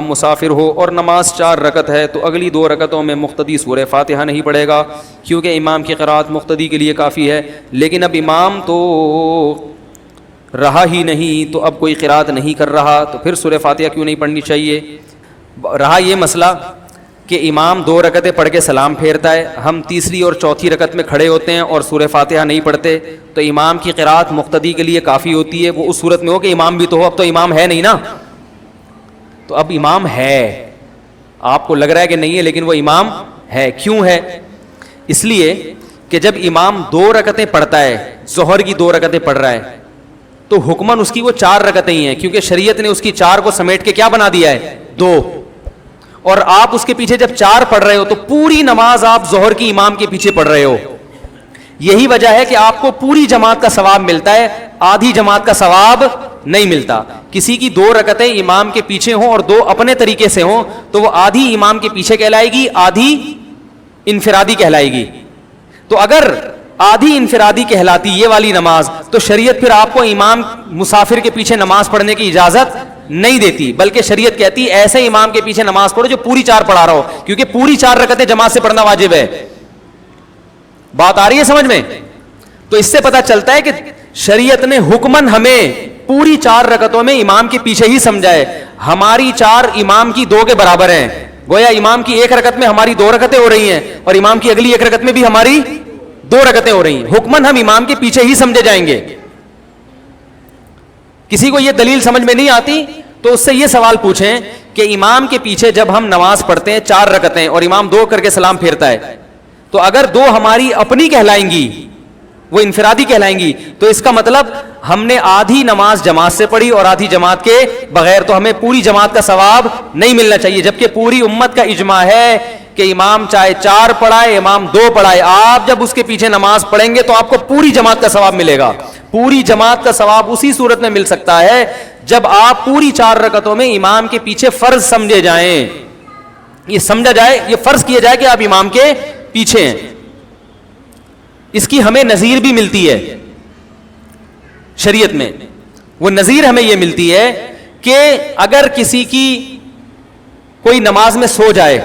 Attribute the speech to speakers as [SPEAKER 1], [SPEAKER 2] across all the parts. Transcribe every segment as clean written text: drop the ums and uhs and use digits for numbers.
[SPEAKER 1] مسافر ہو اور نماز 4 رکعت ہے تو اگلی 2 رکعتوں میں مقتدی سورہ فاتحہ نہیں پڑھے گا کیونکہ امام کی قرات مقتدی کے لیے کافی ہے. لیکن اب امام تو رہا ہی نہیں, تو اب کوئی قرات نہیں کر رہا, تو پھر سورہ فاتحہ کیوں نہیں پڑھنی چاہیے؟ رہا یہ مسئلہ کہ امام 2 رکعتیں پڑھ کے سلام پھیرتا ہے, ہم تیسری اور چوتھی رکعت میں کھڑے ہوتے ہیں اور سورہ فاتحہ نہیں پڑھتے, تو امام کی قرات مقتدی کے لیے کافی ہوتی ہے. وہ اس صورت میں ہو کہ امام بھی تو ہو, اب تو امام ہے نہیں نا. تو اب امام ہے, آپ کو لگ رہا ہے کہ نہیں ہے لیکن وہ امام ہے. کیوں ہے؟ اس لیے کہ جب امام 2 رکعتیں پڑھتا ہے, ظہر کی 2 رکعتیں پڑھ رہا ہے, تو حکماً اس کی وہ 4 رکعتیں ہی ہیں, کیونکہ شریعت نے اس کی 4 کو سمیٹ کے کیا بنا دیا ہے؟ 2. اور آپ اس کے پیچھے جب 4 پڑھ رہے ہو تو پوری نماز آپ ظہر کی امام کے پیچھے پڑھ رہے ہو. یہی وجہ ہے کہ آپ کو پوری جماعت کا ثواب ملتا ہے, آدھی جماعت کا ثواب نہیں ملتا. کسی کی 2 رکعتیں امام کے پیچھے ہوں اور 2 اپنے طریقے سے ہوں تو وہ آدھی امام کے پیچھے کہلائے گی, آدھی انفرادی کہلائے گی. تو اگر آدھی انفرادی کہلاتی یہ والی نماز, تو شریعت پھر آپ کو امام مسافر کے پیچھے نماز پڑھنے کی اجازت نہیں دیتی, بلکہ شریعت کہتی ایسے امام کے پیچھے نماز پڑھو جو پوری 4 پڑھا رہا ہو, کیونکہ پوری 4 رکعتیں جماعت سے پڑھنا واجب ہے. بات آ رہی ہے سمجھ میں؟ تو اس سے پتہ چلتا ہے کہ شریعت نے حکماً ہمیں پوری 4 رکعتوں میں امام کے پیچھے ہی سمجھا ہے. ہماری 4 امام کی 2 کے برابر ہیں, گویا امام کی 1 رکعت میں ہماری 2 رکعتیں ہو رہی ہیں اور امام کی اگلی 1 رکعت میں بھی ہماری 2 رکعتیں ہو رہی ہیں. حکماً ہم امام کے پیچھے ہی سمجھے جائیں گے. کسی کو یہ دلیل سمجھ میں نہیں آتی تو اس سے یہ سوال پوچھیں کہ امام کے پیچھے جب ہم نماز پڑھتے ہیں 4 رکعتیں اور امام 2 کر کے سلام پھیرتا ہے, تو اگر 2 ہماری اپنی کہلائیں گی, وہ انفرادی کہلائیں گی, تو اس کا مطلب ہم نے آدھی نماز جماعت سے پڑھی اور آدھی جماعت کے بغیر, تو ہمیں پوری جماعت کا ثواب نہیں ملنا چاہیے. جبکہ پوری امت کا اجماع ہے کہ امام چاہے 4 پڑھائے, امام 2 پڑھائے, آپ جب اس کے پیچھے نماز پڑھیں گے تو آپ کو پوری جماعت کا ثواب ملے گا. پوری جماعت کا ثواب اسی صورت میں مل سکتا ہے جب آپ پوری 4 رکعتوں میں امام کے پیچھے فرض سمجھے جائیں, یہ سمجھا جائے, یہ فرض کیا جائے کہ آپ امام کے پیچھے ہیں. اس کی ہمیں نظیر بھی ملتی ہے شریعت میں. وہ نظیر ہمیں یہ ملتی ہے کہ اگر کسی کی کوئی نماز میں سو جائے,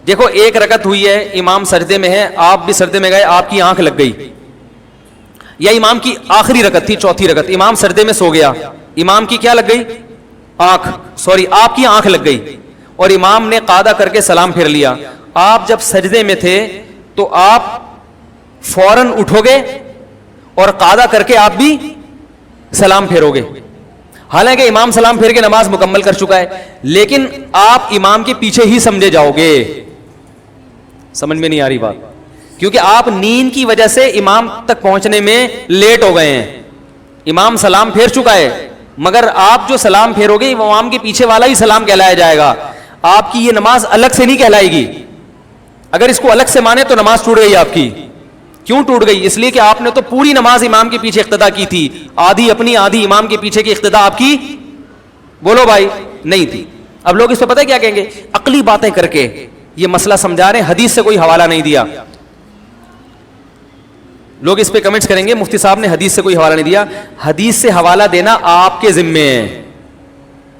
[SPEAKER 1] دیکھو 1 رکعت ہوئی ہے, امام سجدے میں ہے, آپ بھی سجدے میں گئے, آپ کی آنکھ لگ گئی, یا امام کی آخری رکعت تھی 4تھی رکعت, امام سجدے میں سو گیا, امام کی کیا لگ گئی؟ آنکھ, آپ کی آنکھ لگ گئی, اور امام نے قاعدہ کر کے سلام پھیر لیا. آپ جب سجدے میں تھے تو آپ فوراً اٹھو گے اور قاعدہ کر کے آپ بھی سلام پھیرو گے, حالانکہ امام سلام پھیر کے نماز مکمل کر چکا ہے, لیکن آپ امام کے پیچھے ہی سمجھے جاؤ گے. سمجھ میں نہیں آ رہی بات؟ کیونکہ آپ نیند کی وجہ سے امام تک پہنچنے میں لیٹ ہو گئے ہیں. امام سلام پھیر چکا ہے, مگر آپ جو سلام پھیرو گے وہ امام کے پیچھے والا ہی سلام کہلایا جائے گا, آپ کی یہ نماز الگ سے نہیں کہلائے گی. اگر اس کو الگ سے مانے تو نماز ٹوٹ گئی آپ کی. کیوں ٹوٹ گئی؟ اس لیے کہ آپ نے تو پوری نماز امام کے پیچھے اقتدا کی تھی, آدھی اپنی آدھی امام کے پیچھے کی اقتدا آپ کی, بولو بھائی, نہیں تھی. اب لوگ اس پہ پتہ کیا کہیں گے؟ عقلی باتیں کر کے یہ مسئلہ سمجھا رہے ہیں, حدیث سے کوئی حوالہ نہیں دیا. لوگ اس پہ کمنٹس کریں گے مفتی صاحب نے حدیث سے کوئی حوالہ نہیں دیا. حدیث سے حوالہ دینا آپ کے ذمے ہے,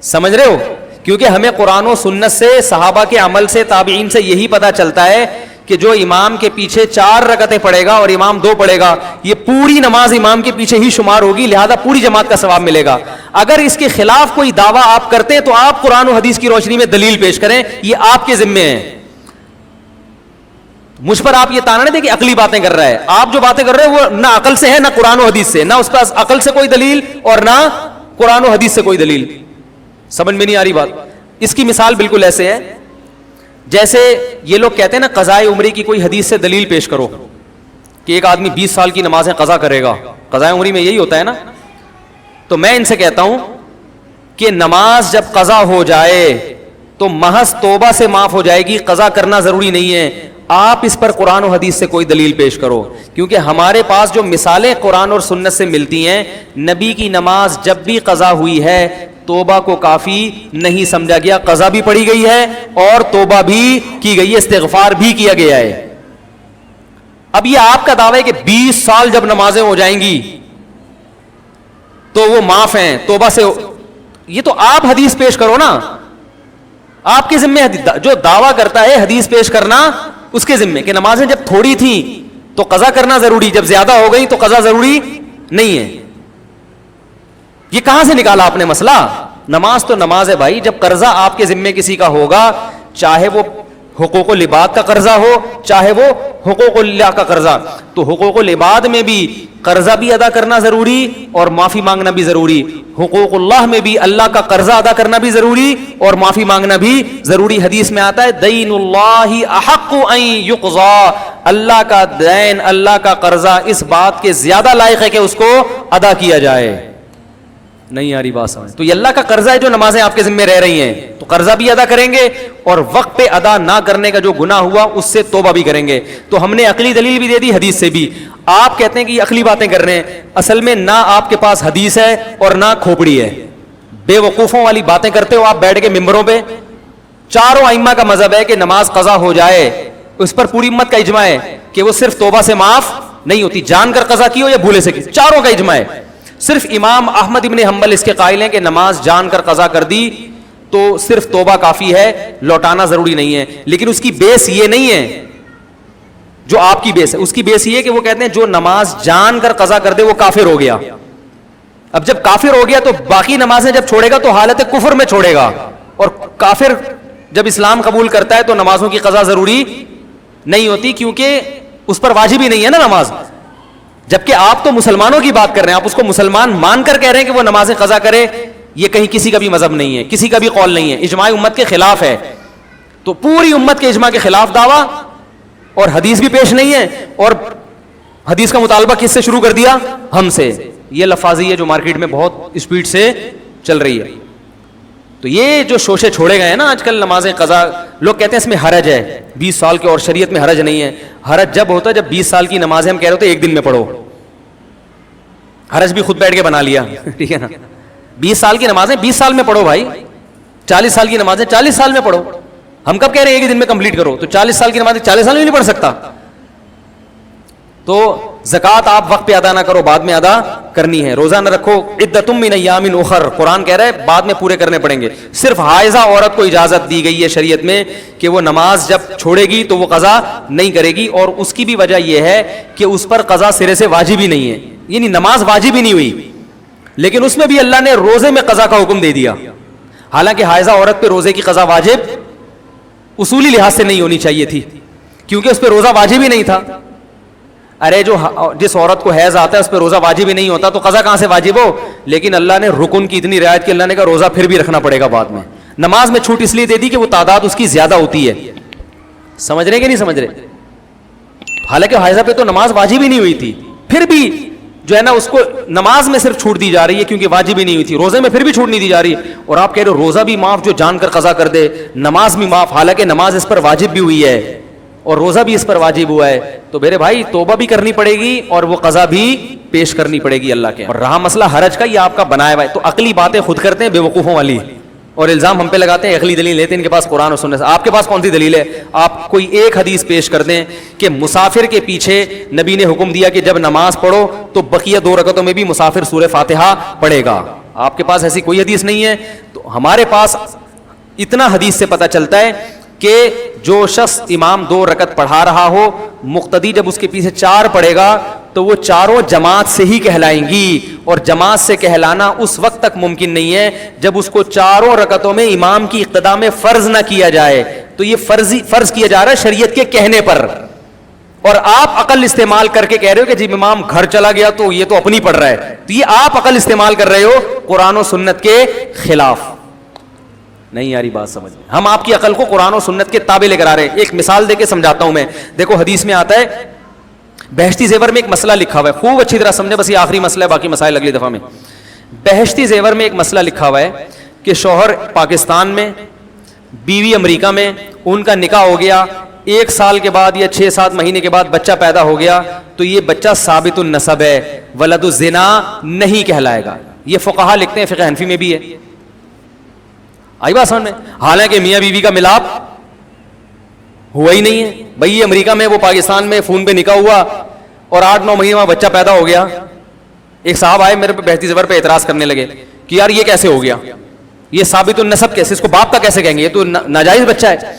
[SPEAKER 1] سمجھ رہے ہو؟ کیونکہ ہمیں قرآن و سنت سے, صحابہ کے عمل سے, تابعین سے یہی پتا چلتا ہے کہ جو امام کے پیچھے 4 رکعتیں پڑھے گا اور امام 2 پڑھے گا, یہ پوری نماز امام کے پیچھے ہی شمار ہوگی, لہذا پوری جماعت کا ثواب ملے گا. اگر اس کے خلاف کوئی دعویٰ آپ کرتے ہیں تو آپ قرآن و حدیث کی روشنی میں دلیل پیش کریں, یہ آپ کے ذمے ہے. مجھ پر آپ یہ تانا نہیں دیں کہ عقلی باتیں کر رہا ہے. آپ جو باتیں کر رہے ہیں وہ نہ عقل سے ہے, نہ قرآن و حدیث سے, نہ اس پاس عقل سے کوئی دلیل اور نہ قرآن و حدیث سے کوئی دلیل. سمجھ میں نہیں آ رہی بات؟ اس کی مثال بالکل ایسے ہے جیسے یہ لوگ کہتے ہیں نا قضاء عمری کی کوئی حدیث سے دلیل پیش کرو کہ ایک آدمی 20 سال کی نمازیں قضا کرے گا. قضاء عمری میں یہی ہوتا ہے نا. تو میں ان سے کہتا ہوں کہ نماز جب قضا ہو جائے تو محض توبہ سے معاف ہو جائے گی, قضا کرنا ضروری نہیں ہے. آپ اس پر قرآن و حدیث سے کوئی دلیل پیش کرو, کیونکہ ہمارے پاس جو مثالیں قرآن اور سنت سے ملتی ہیں, نبی کی نماز جب بھی قضا ہوئی ہے توبہ کو کافی نہیں سمجھا گیا, قضا بھی پڑھی گئی ہے اور توبہ بھی کی گئی ہے, استغفار بھی کیا گیا ہے. اب یہ آپ کا دعویٰ ہے کہ 20 سال جب نمازیں ہو جائیں گی تو وہ معاف ہیں توبہ سے, یہ تو آپ حدیث پیش کرو نا. آپ کے ذمے جو دعویٰ کرتا ہے حدیث پیش کرنا اس کے ذمے کہ نمازیں جب تھوڑی تھیں تو قضا کرنا ضروری, جب زیادہ ہو گئی تو قضا ضروری نہیں ہے. یہ کہاں سے نکالا آپ نے مسئلہ؟ نماز تو نماز ہے بھائی. جب قرضہ آپ کے ذمے کسی کا ہوگا, چاہے وہ حقوق العباد کا قرضہ ہو چاہے وہ حقوق اللہ کا قرضہ, تو حقوق العباد میں بھی قرضہ بھی ادا کرنا ضروری اور معافی مانگنا بھی ضروری. حقوق اللہ میں بھی اللہ کا قرضہ ادا کرنا بھی ضروری اور معافی مانگنا بھی ضروری. حدیث میں آتا ہے دین اللہ احق ان یقضى, اللہ کا دین, اللہ کا قرضہ اس بات کے زیادہ لائق ہے کہ اس کو ادا کیا جائے. نہیں آ رہی بات سمجھ؟ تو یہ اللہ کا قرضہ ہے جو نمازیں آپ کے ذمہ رہ رہی ہیں, تو قرضہ بھی ادا کریں گے اور وقت پہ ادا نہ کرنے کا جو گناہ ہوا اس سے توبہ بھی کریں گے. تو ہم نے عقلی دلیل بھی دے دی, حدیث سے بھی. آپ کہتے ہیں کہ یہ عقلی باتیں کر رہے ہیں, اصل میں نہ آپ کے پاس حدیث ہے اور نہ کھوپڑی ہے. بے وقوفوں والی باتیں کرتے ہو آپ بیٹھ کے ممبروں پہ. چاروں ائمہ کا مذہب ہے کہ نماز قضا ہو جائے, اس پر پوری امت کا اجماع ہے کہ وہ صرف توبہ سے معاف نہیں ہوتی, جان کر قضا کی ہو یا بھولے سے کی, چاروں کا اجماع ہے. صرف امام احمد ابن حنبل اس کے قائل ہیں کہ نماز جان کر قضا کر دی تو صرف توبہ کافی ہے, لوٹانا ضروری نہیں ہے. لیکن اس کی بیس یہ نہیں ہے جو آپ کی بیس ہے, اس کی بیس یہ ہے کہ وہ کہتے ہیں جو نماز جان کر قضا کر دے وہ کافر ہو گیا. اب جب کافر ہو گیا تو باقی نمازیں جب چھوڑے گا تو حالت کفر میں چھوڑے گا, اور کافر جب اسلام قبول کرتا ہے تو نمازوں کی قضا ضروری نہیں ہوتی کیونکہ اس پر واجب ہی نہیں ہے نا نماز. جبکہ آپ تو مسلمانوں کی بات کر رہے ہیں, آپ اس کو مسلمان مان کر کہہ رہے ہیں کہ وہ نمازیں قضا کرے. یہ کہیں کسی کا بھی مذہب نہیں ہے, کسی کا بھی قول نہیں ہے, اجماع امت کے خلاف ہے. تو پوری امت کے اجماع کے خلاف دعویٰ, اور حدیث بھی پیش نہیں ہے, اور حدیث کا مطالبہ کس سے شروع کر دیا؟ ہم سے. یہ لفاظی ہے جو مارکیٹ میں بہت اسپیڈ سے چل رہی ہے. تو یہ جو شوشے چھوڑے گئے ہیں نا آج کل نمازیں قضا, لوگ کہتے ہیں اس میں حرج ہے 20 سال کے, اور شریعت میں حرج نہیں ہے. حرج جب ہوتا ہے جب 20 سال کی نمازیں ہم کہہ رہے ہوتے ایک دن میں پڑھو. حرج بھی خود بیٹھ کے بنا لیا, ٹھیک ہے نا. 20 سال کی نمازیں 20 سال میں پڑھو بھائی, 40 سال کی نمازیں 40 سال میں پڑھو. ہم کب کہہ رہے ہیں ایک دن میں کمپلیٹ کرو؟ تو 40 سال کی نمازیں 40 سال میں نہیں پڑھ سکتا. تو زکوٰۃ آپ وقت پہ ادا نہ کرو, بعد میں ادا کرنی ہے. روزہ نہ رکھو, عدۃ من ایام اخر, قرآن کہہ رہا ہے بعد میں پورے کرنے پڑیں گے. صرف حائضہ عورت کو اجازت دی گئی ہے شریعت میں کہ وہ نماز جب چھوڑے گی تو وہ قضا نہیں کرے گی, اور اس کی بھی وجہ یہ ہے کہ اس پر قضا سرے سے واجب ہی نہیں ہے, یعنی نماز واجب ہی نہیں ہوئی. لیکن اس میں بھی اللہ نے روزے میں قضا کا حکم دے دیا, حالانکہ حائضہ عورت پہ روزے کی قضا واجب اصولی لحاظ سے نہیں ہونی چاہیے تھی کیونکہ اس پہ روزہ واجب ہی نہیں تھا. ارے جس عورت کو حیض آتا ہے اس پہ روزہ واجب ہی نہیں ہوتا تو قضا کہاں سے واجب ہو؟ لیکن اللہ نے رکن کی اتنی رعایت کی, اللہ نے کہا روزہ پھر بھی رکھنا پڑے گا بعد میں. نماز میں چھوٹ اس لیے دے دی کہ وہ تعداد اس کی زیادہ ہوتی ہے. سمجھ رہے کہ نہیں سمجھ رہے؟ حالانکہ حائضہ پہ تو نماز واجب ہی نہیں ہوئی تھی, پھر بھی جو ہے نا اس کو نماز میں صرف چھوٹ دی جا رہی ہے کیونکہ واجب ہی نہیں ہوئی تھی. روزے میں پھر بھی چھوٹ نہیں دی جا رہی, اور آپ کہہ رہے ہو روزہ بھی معاف جو جان کر قضا کر دے, نماز بھی معاف, حالانکہ نماز اس پر واجب بھی ہوئی ہے اور روزہ بھی اس پر واجب ہوا ہے. تو میرے بھائی توبہ بھی کرنی پڑے گی اور وہ قضا بھی پیش کرنی پڑے گی اللہ کے. اور رہا مسئلہ حرج کا, یہ آپ کا بنایا ہوا ہے. تو عقلی باتیں خود کرتے ہیں بے وقوفوں والی, اور الزام ہم پہ لگاتے ہیں عقلی دلیل لیتے ہیں ان کے پاس قرآن اور سنت. آپ کے پاس کون سی دلیل ہے؟ آپ کوئی ایک حدیث پیش کر دیں کہ مسافر کے پیچھے نبی نے حکم دیا کہ جب نماز پڑھو تو بقیہ 2 رکعتوں میں بھی مسافر سورہ فاتحہ پڑھے گا. آپ کے پاس ایسی کوئی حدیث نہیں ہے. تو ہمارے پاس اتنا حدیث سے پتہ چلتا ہے کہ جو شخص امام 2 رکعت پڑھا رہا ہو, مقتدی جب اس کے پیچھے 4 پڑھے گا تو وہ چاروں جماعت سے ہی کہلائیں گی, اور جماعت سے کہلانا اس وقت تک ممکن نہیں ہے جب اس کو چاروں رکعتوں میں امام کی اقتداء میں فرض نہ کیا جائے. تو یہ فرض کیا جا رہا ہے شریعت کے کہنے پر, اور آپ عقل استعمال کر کے کہہ رہے ہو کہ جب امام گھر چلا گیا تو یہ تو اپنی پڑھ رہا ہے. تو یہ آپ عقل استعمال کر رہے ہو قرآن و سنت کے خلاف. نہیں یاری بات سمجھ میں, ہم آپ کی عقل کو قرآن و سنت کے تابع لے کر آ رہے ہیں. ایک مثال دے کے سمجھاتا ہوں میں. دیکھو حدیث میں آتا ہے, بہشتی زیور میں ایک مسئلہ لکھا ہوا ہے, خوب اچھی طرح سمجھے, بس یہ آخری مسئلہ ہے, باقی مسائل اگلی دفعہ میں. بہشتی زیور میں ایک مسئلہ لکھا ہوا ہے کہ شوہر پاکستان میں, بیوی امریکہ میں, ان کا نکاح ہو گیا, 1 سال کے بعد یا 6-7 مہینے کے بعد بچہ پیدا ہو گیا تو یہ بچہ ثابت النسب ہے, ولد الزنا نہیں کہلائے گا. یہ فقہا لکھتے ہیں, فقہ حنفی میں بھی ہے. آئی بات سمجھ میں؟ حالانکہ میاں بیوی کا ملاپ ہوا ہی نہیں ہے. بھائی یہ امریکہ میں, وہ پاکستان میں, فون پہ نکاح ہوا اور 8-9 مہینے میں بچہ پیدا ہو گیا. ایک صاحب آئے میرے پہ بہشتی زیور پہ اعتراض کرنے لگے کہ یار یہ کیسے ہو گیا. یہ ثابت النسب کیسے, اس کو باپ کا کیسے کہیں گے, یہ تو ناجائز بچہ ہے.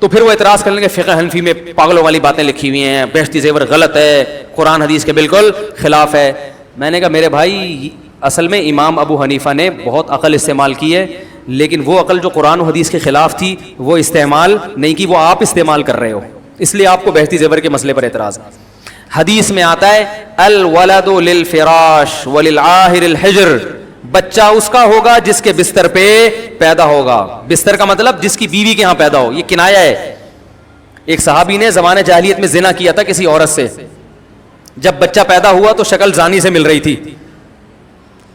[SPEAKER 1] تو پھر وہ اعتراض کر لیں گے فقہ حنفی میں پاگلوں والی باتیں لکھی ہوئی ہیں, بہشتی زیور غلط ہے, قرآن حدیث کے بالکل خلاف ہے. میں نے کہا میرے بھائی اصل میں امام ابو حنیفہ نے بہت عقل استعمال کی ہے, لیکن وہ عقل جو قرآن و حدیث کے خلاف تھی وہ استعمال نہیں کی, وہ آپ استعمال کر رہے ہو, اس لیے آپ کو بہشتی زیور کے مسئلے پر اعتراض ہے. حدیث میں آتا ہے الولد للفراش وللعاہر الحجر, بچہ اس کا ہوگا جس کے بستر پہ پیدا ہوگا. بستر کا مطلب جس کی بیوی کے ہاں پیدا ہو, یہ کنایا ہے. ایک صحابی نے زمانے جاہلیت میں زنا کیا تھا کسی عورت سے, جب بچہ پیدا ہوا تو شکل زانی سے مل رہی تھی.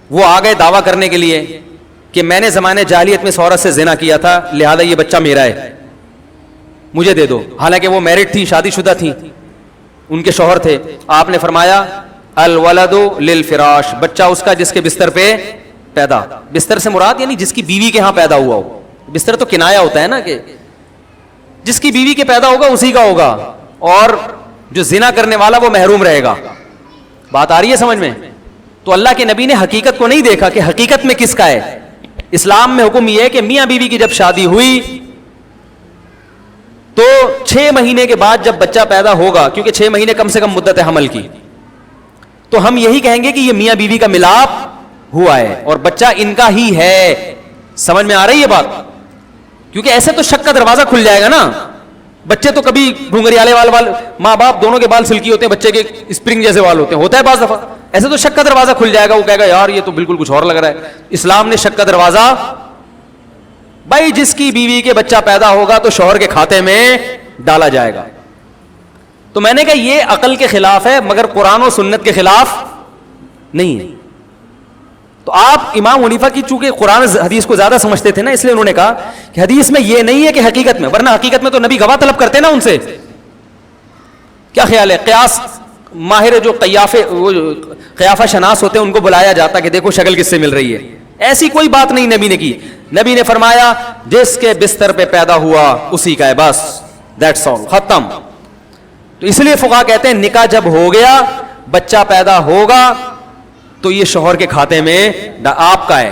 [SPEAKER 1] وہ آ گئے دعویٰ کرنے کے لیے کہ میں نے زمانے جاہلیت میں اس عورت سے زنا کیا تھا, لہذا یہ بچہ میرا ہے, مجھے دے دو. حالانکہ وہ میرڈ تھی, شادی شدہ تھی, ان کے شوہر تھے. آپ نے فرمایا الولد للفراش, بچہ اس کا جس کے بستر پہ پیدا. بستر سے مراد یعنی جس کی بیوی کے ہاں پیدا ہوا ہو. بستر تو کنایا ہوتا ہے نا, کہ جس کی بیوی کے پیدا ہوگا اسی کا ہوگا, اور جو زنا کرنے والا وہ محروم رہے گا. بات آ رہی ہے سمجھ میں؟ تو اللہ کے نبی نے حقیقت کو نہیں دیکھا کہ حقیقت میں کس کا ہے. اسلام میں حکم یہ ہے کہ میاں بیوی کی جب شادی ہوئی تو 6 مہینے کے بعد جب بچہ پیدا ہوگا, کیونکہ 6 مہینے کم سے کم مدت ہے حمل کی, تو ہم یہی کہیں گے کہ یہ میاں بیوی کا ملاپ ہوا ہے اور بچہ ان کا ہی ہے. سمجھ میں آ رہی ہے بات؟ کیونکہ ایسے تو شک کا دروازہ کھل جائے گا نا. بچے تو کبھی گھنگریالے وال ماں باپ دونوں کے بال سلکی ہوتے ہیں, بچے کے اسپرنگ جیسے وال ہوتے ہیں, ہوتا ہے بعض دفعہ. ایسے تو شک کا دروازہ کھل جائے گا, وہ کہے گا یار یہ تو بالکل کچھ اور لگ رہا ہے. اسلام نے شک کا دروازہ, بھائی جس کی بیوی کے بچہ پیدا ہوگا تو شوہر کے کھاتے میں ڈالا جائے گا. تو میں نے کہا یہ عقل کے خلاف ہے مگر قرآن و سنت کے خلاف نہیں ہے. تو آپ امام حنیفہ کی چونکہ قرآن حدیث کو زیادہ سمجھتے تھے نا, اس لیے انہوں نے کہا کہ حدیث میں یہ نہیں ہے کہ حقیقت میں, ورنہ حقیقت میں تو نبی گواہ طلب کرتے نا ان سے. کیا خیال ہے, قیاس ماہر جو قیافہ شناس ہوتے ہیں ان کو بلایا جاتا کہ دیکھو شکل کس سے مل رہی ہے. ایسی کوئی بات نہیں نبی نے کی. نبی نے فرمایا جس کے بستر پہ پیدا ہوا اسی کا ہے, بس دیٹس آل, ختم. تو اس لیے فقہا کہتے ہیں نکاح جب ہو گیا, بچہ پیدا ہوگا تو یہ شوہر کے کھاتے میں آپ کا ہے.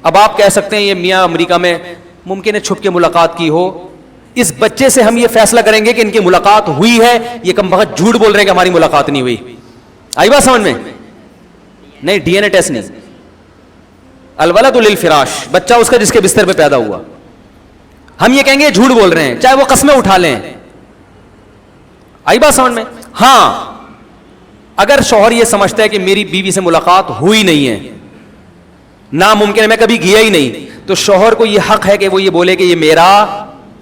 [SPEAKER 1] اب آپ کہہ سکتے ہیں یہ میاں امریکہ میں ممکن ہے چھپ کے ملاقات کی ہو, اس بچے سے ہم یہ فیصلہ کریں گے کہ ان کی ملاقات ہوئی ہے, یہ کم بخت جھوٹ بول رہے ہیں کہ ہماری ملاقات نہیں ہوئی. آئی بات سمجھ میں؟ نہیں, ڈی این اے ٹیسٹ نہیں. الولد للفراش, بچہ اس کا جس کے بستر پہ پیدا ہوا. ہم یہ کہیں گے جھوٹ بول رہے ہیں چاہے وہ قسمیں اٹھا لیں. آئی بات سمجھ میں؟ ہاں اگر شوہر یہ سمجھتا ہے کہ میری بیوی سے ملاقات ہوئی نہیں ہے, ناممکن ہے, میں کبھی گیا ہی نہیں, تو شوہر کو یہ حق ہے کہ وہ یہ بولے کہ یہ میرا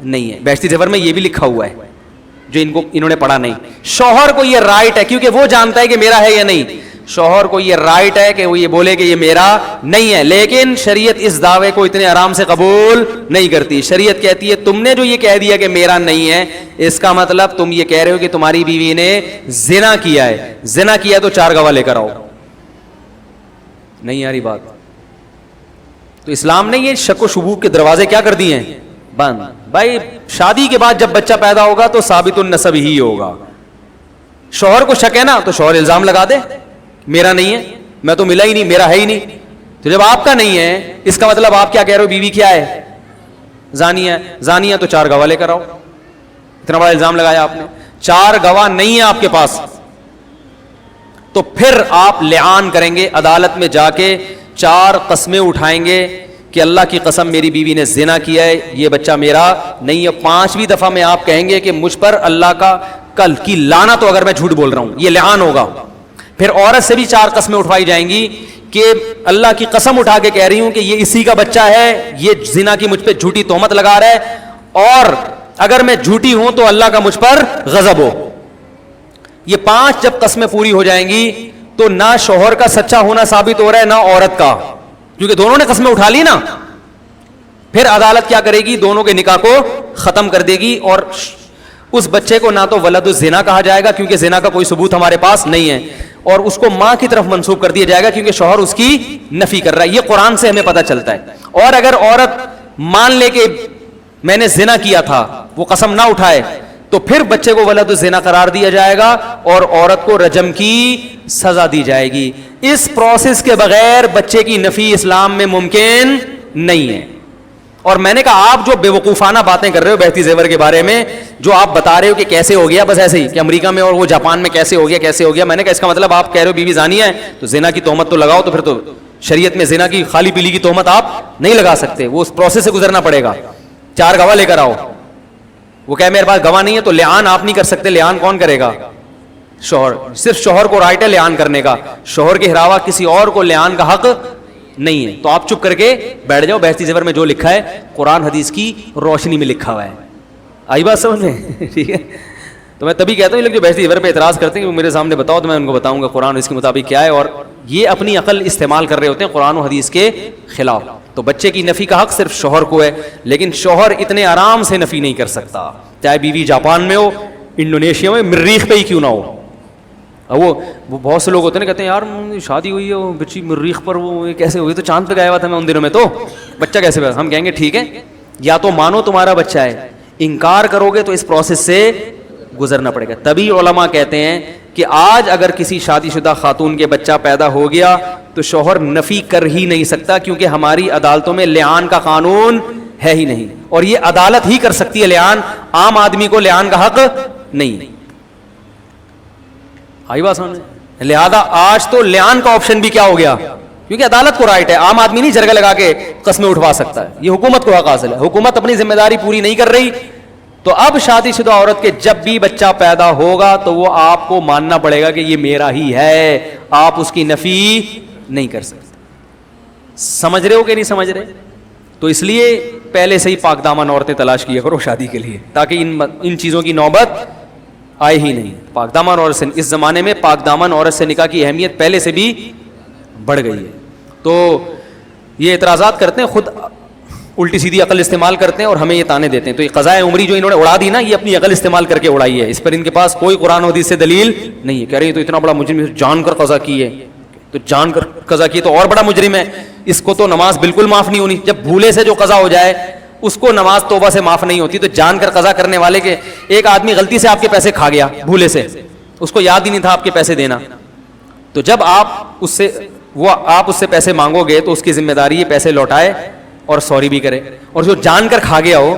[SPEAKER 1] نہیں ہے. بہشتی زیور میں یہ بھی لکھا ہوا ہے جو انہوں نے پڑھا نہیں. شوہر کو یہ رائٹ ہے کیونکہ وہ جانتا ہے کہ میرا ہے یا نہیں. شوہر کو یہ رائٹ ہے کہ وہ یہ بولے کہ یہ میرا نہیں ہے, لیکن شریعت اس دعوے کو اتنے آرام سے قبول نہیں کرتی. شریعت کہتی ہے تم نے جو یہ کہہ دیا کہ میرا نہیں ہے, اس کا مطلب تم یہ کہہ رہے ہو کہ تمہاری بیوی نے زنا کیا ہے. زنا کیا تو 4 گواہ لے کر آؤ. نہیں آ رہی بات؟ تو اسلام نے یہ شک و شبوک کے دروازے کیا کر دیے ہیں, بند. بھائی شادی کے بعد جب بچہ پیدا ہوگا تو ثابت النسب ہی ہوگا. شوہر کو شک ہے نا تو شوہر الزام لگا دے میرا نہیں ہے, میں تو ملا ہی نہیں, میرا ہے ہی نہیں. تو جب آپ کا نہیں ہے اس کا مطلب آپ کیا کہہ رہے ہو, بیوی کیا ہے, زانی ہے. زانی ہے تو 4 گواہ لے کر آؤ. اتنا بڑا الزام لگایا آپ نے. 4 گواہ نہیں ہے آپ کے پاس تو پھر آپ لعان کریں گے, عدالت میں جا کے 4 قسمیں اٹھائیں گے کہ اللہ کی قسم میری بیوی نے زنا کیا ہے, یہ بچہ میرا نہیں ہے. 5ویں دفعہ میں آپ کہیں گے کہ مجھ پر اللہ کا کل کی لعنت ہو اگر میں جھوٹ بول رہا ہوں, یہ لعان ہوگا. پھر عورت سے بھی 4 قسمیں اٹھوائی جائیں گی کہ اللہ کی قسم اٹھا کے کہہ رہی ہوں کہ یہ اسی کا بچہ ہے, یہ زنا کی مجھ پہ جھوٹی تہمت لگا رہا ہے, اور اگر میں جھوٹی ہوں تو اللہ کا مجھ پر غضب ہو. یہ 5 جب قسمیں پوری ہو جائیں گی تو نہ شوہر کا سچا ہونا ثابت ہو رہا ہے نہ عورت کا, کیونکہ دونوں نے قسمیں اٹھا لی نا. پھر عدالت کیا کرے گی, دونوں کے نکاح کو ختم کر دے گی, اور اس بچے کو نہ تو ولد الزنا کہا جائے گا کیونکہ زنا کا کوئی ثبوت ہمارے پاس نہیں ہے, اور اس کو ماں کی طرف منسوب کر دیا جائے گا کیونکہ شوہر اس کی نفی کر رہا ہے. یہ قرآن سے ہمیں پتہ چلتا ہے. اور اگر عورت مان لے کہ میں نے زنا کیا تھا, وہ قسم نہ اٹھائے, تو پھر بچے کو ولد الزنا قرار دیا جائے گا اور عورت کو رجم کی سزا دی جائے گی. اس پروسیس کے بغیر بچے کی نفی اسلام میں ممکن نہیں ہے. اور میں نے کہا آپ جو بے وقوفانہ باتیں کر رہے ہو بہتی زیور کے بارے میں, جو آپ بتا رہے ہو کہ کیسے ہو گیا, بس ایسے ہی کہ امریکہ میں اور وہ جاپان میں کیسے ہو گیا کیسے ہو گیا, میں نے کہا اس کا مطلب آپ کہہ رہے ہو بیوی زانی ہے تو زنا کی تہمت تو لگاؤ, تو پھر تو شریعت میں زنا کی خالی پیلی کی تہمت آپ نہیں لگا سکتے, وہ اس پروسیس سے گزرنا پڑے گا. 4 گواہ لے کر آؤ. وہ کہ میرے پاس گواہ نہیں ہے تو لعان آپ نہیں کر سکتے. لعان کون کرے گا؟ شوہر. صرف شوہر کو رائٹ ہے لعان کرنے کا, شوہر کے علاوہ کسی اور کو لعان کا حق نہیں ہے. تو آپ چپ کر کے بیٹھ جاؤ, بہشتی زیور میں جو لکھا ہے قرآن حدیث کی روشنی میں لکھا ہوا ہے. آئی بات سمجھ میں؟ ٹھیک ہے. تو میں تبھی کہتا ہوں یہ لوگ جو بہشتی زیور پہ اعتراض کرتے ہیں کہ میرے سامنے بتاؤ تو میں ان کو بتاؤں گا قرآن اس کے مطابق کیا ہے, اور یہ اپنی عقل استعمال کر رہے ہوتے ہیں قرآن و حدیث کے خلاف. تو بچے کی نفی کا حق صرف شوہر کو ہے, لیکن شوہر اتنے آرام سے نفی نہیں کر سکتا, چاہے بیوی جاپان میں ہو, انڈونیشیا میں, مریخ پہ ہی کیوں نہ ہو. وہ بہت سے لوگ ہوتے ہیں نا, کہتے ہیں یار شادی ہوئی ہے وہ بچی مریخ پر, وہ کیسے ہوئی, تو چاند پہ گیا ہوا تھا میں ان دنوں میں, تو بچہ کیسے ہوا. ہم کہیں گے ٹھیک ہے, یا تو مانو تمہارا بچہ ہے, انکار کرو گے تو اس پروسیس سے گزرنا پڑے گا. تبھی علماء کہتے ہیں کہ آج اگر کسی شادی شدہ خاتون کے بچہ پیدا ہو گیا تو شوہر نفی کر ہی نہیں سکتا, کیونکہ ہماری عدالتوں میں لعان کا قانون ہے ہی نہیں, اور یہ عدالت ہی کر سکتی ہے لعان, عام آدمی کو لعان کا حق نہیں. آئی بات سمجھ. لہذا آج تو لعان کا آپشن بھی کیا ہو گیا, کیونکہ عدالت کو رائٹ ہے, عام آدمی نہیں جرگہ لگا کے قسمیں اٹھوا سکتا ہے, یہ حکومت کو حق حاصل ہے. حکومت اپنی ذمہ داری پوری نہیں کر رہی, تو اب شادی شدہ عورت کے جب بھی بچہ پیدا ہوگا تو وہ آپ کو ماننا پڑے گا کہ یہ میرا ہی ہے, آپ اس کی نفی نہیں کر سکتے. سمجھ رہے ہو کہ نہیں سمجھ رہے؟ تو اس لیے پہلے سے ہی پاک دامن عورتیں تلاش کیا کرو شادی کے لیے, تاکہ ان چیزوں کی نوبت آئے ہی نہیں. پاک دامن عورت سے, اس زمانے میں پاک دامن عورت سے نکاح کی اہمیت پہلے سے بھی بڑھ گئی ہے. تو یہ اعتراضات کرتے ہیں, خود الٹی سیدھی عقل استعمال کرتے ہیں اور ہمیں یہ تانے دیتے ہیں. تو یہ قضائے عمری جو انہوں نے اڑا دی نا, یہ اپنی عقل استعمال کر کے اڑائی ہے, اس پر ان کے پاس کوئی قرآن و حدیث سے دلیل نہیں ہے. کہہ رہے ہیں تو اتنا بڑا مجرم جان کر قضا کی ہے, تو جان کر قضا کی تو اور بڑا مجرم ہے, اس کو تو نماز بالکل معاف نہیں ہونی. جب بھولے سے جو قضا ہو جائے اس کو نماز توبہ سے معاف نہیں ہوتی, تو جان کر قضا کرنے والے کے, ایک آدمی غلطی سے آپ کے پیسے کھا گیا بھولے سے, اس کو یاد ہی نہیں تھا آپ کے پیسے دینا, تو جب آپ اس سے پیسے مانگو گے تو اس کی ذمہ داری ہے پیسے لوٹائے اور سوری بھی کرے. اور جو جان کر کھا گیا ہو,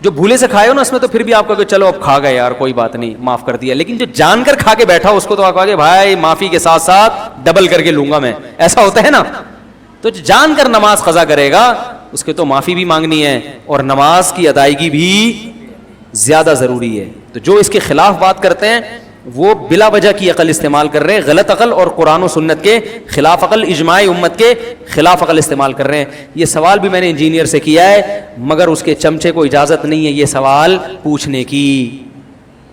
[SPEAKER 1] جو بھولے سے کھائے ہو نا, اس میں تو پھر بھی آپ کو چلو اب کھا گئے یار کوئی بات نہیں معاف کر دیا, لیکن جو جان کر کھا کے بیٹھا اس کو تو آپ کہا کہ بھائی معافی کے ساتھ ساتھ ڈبل کر کے لوں گا میں, ایسا ہوتا ہے نا. تو جو جان کر نماز قضا کرے گا اس کے تو معافی بھی مانگنی ہے اور نماز کی ادائیگی بھی زیادہ ضروری ہے. تو جو اس کے خلاف بات کرتے ہیں وہ بلا وجہ کی عقل استعمال کر رہے ہیں, غلط عقل, اور قرآن و سنت کے خلاف عقل, اجماع امت کے خلاف عقل استعمال کر رہے ہیں. یہ سوال بھی میں نے انجینئر سے کیا ہے, مگر اس کے چمچے کو اجازت نہیں ہے یہ سوال پوچھنے کی.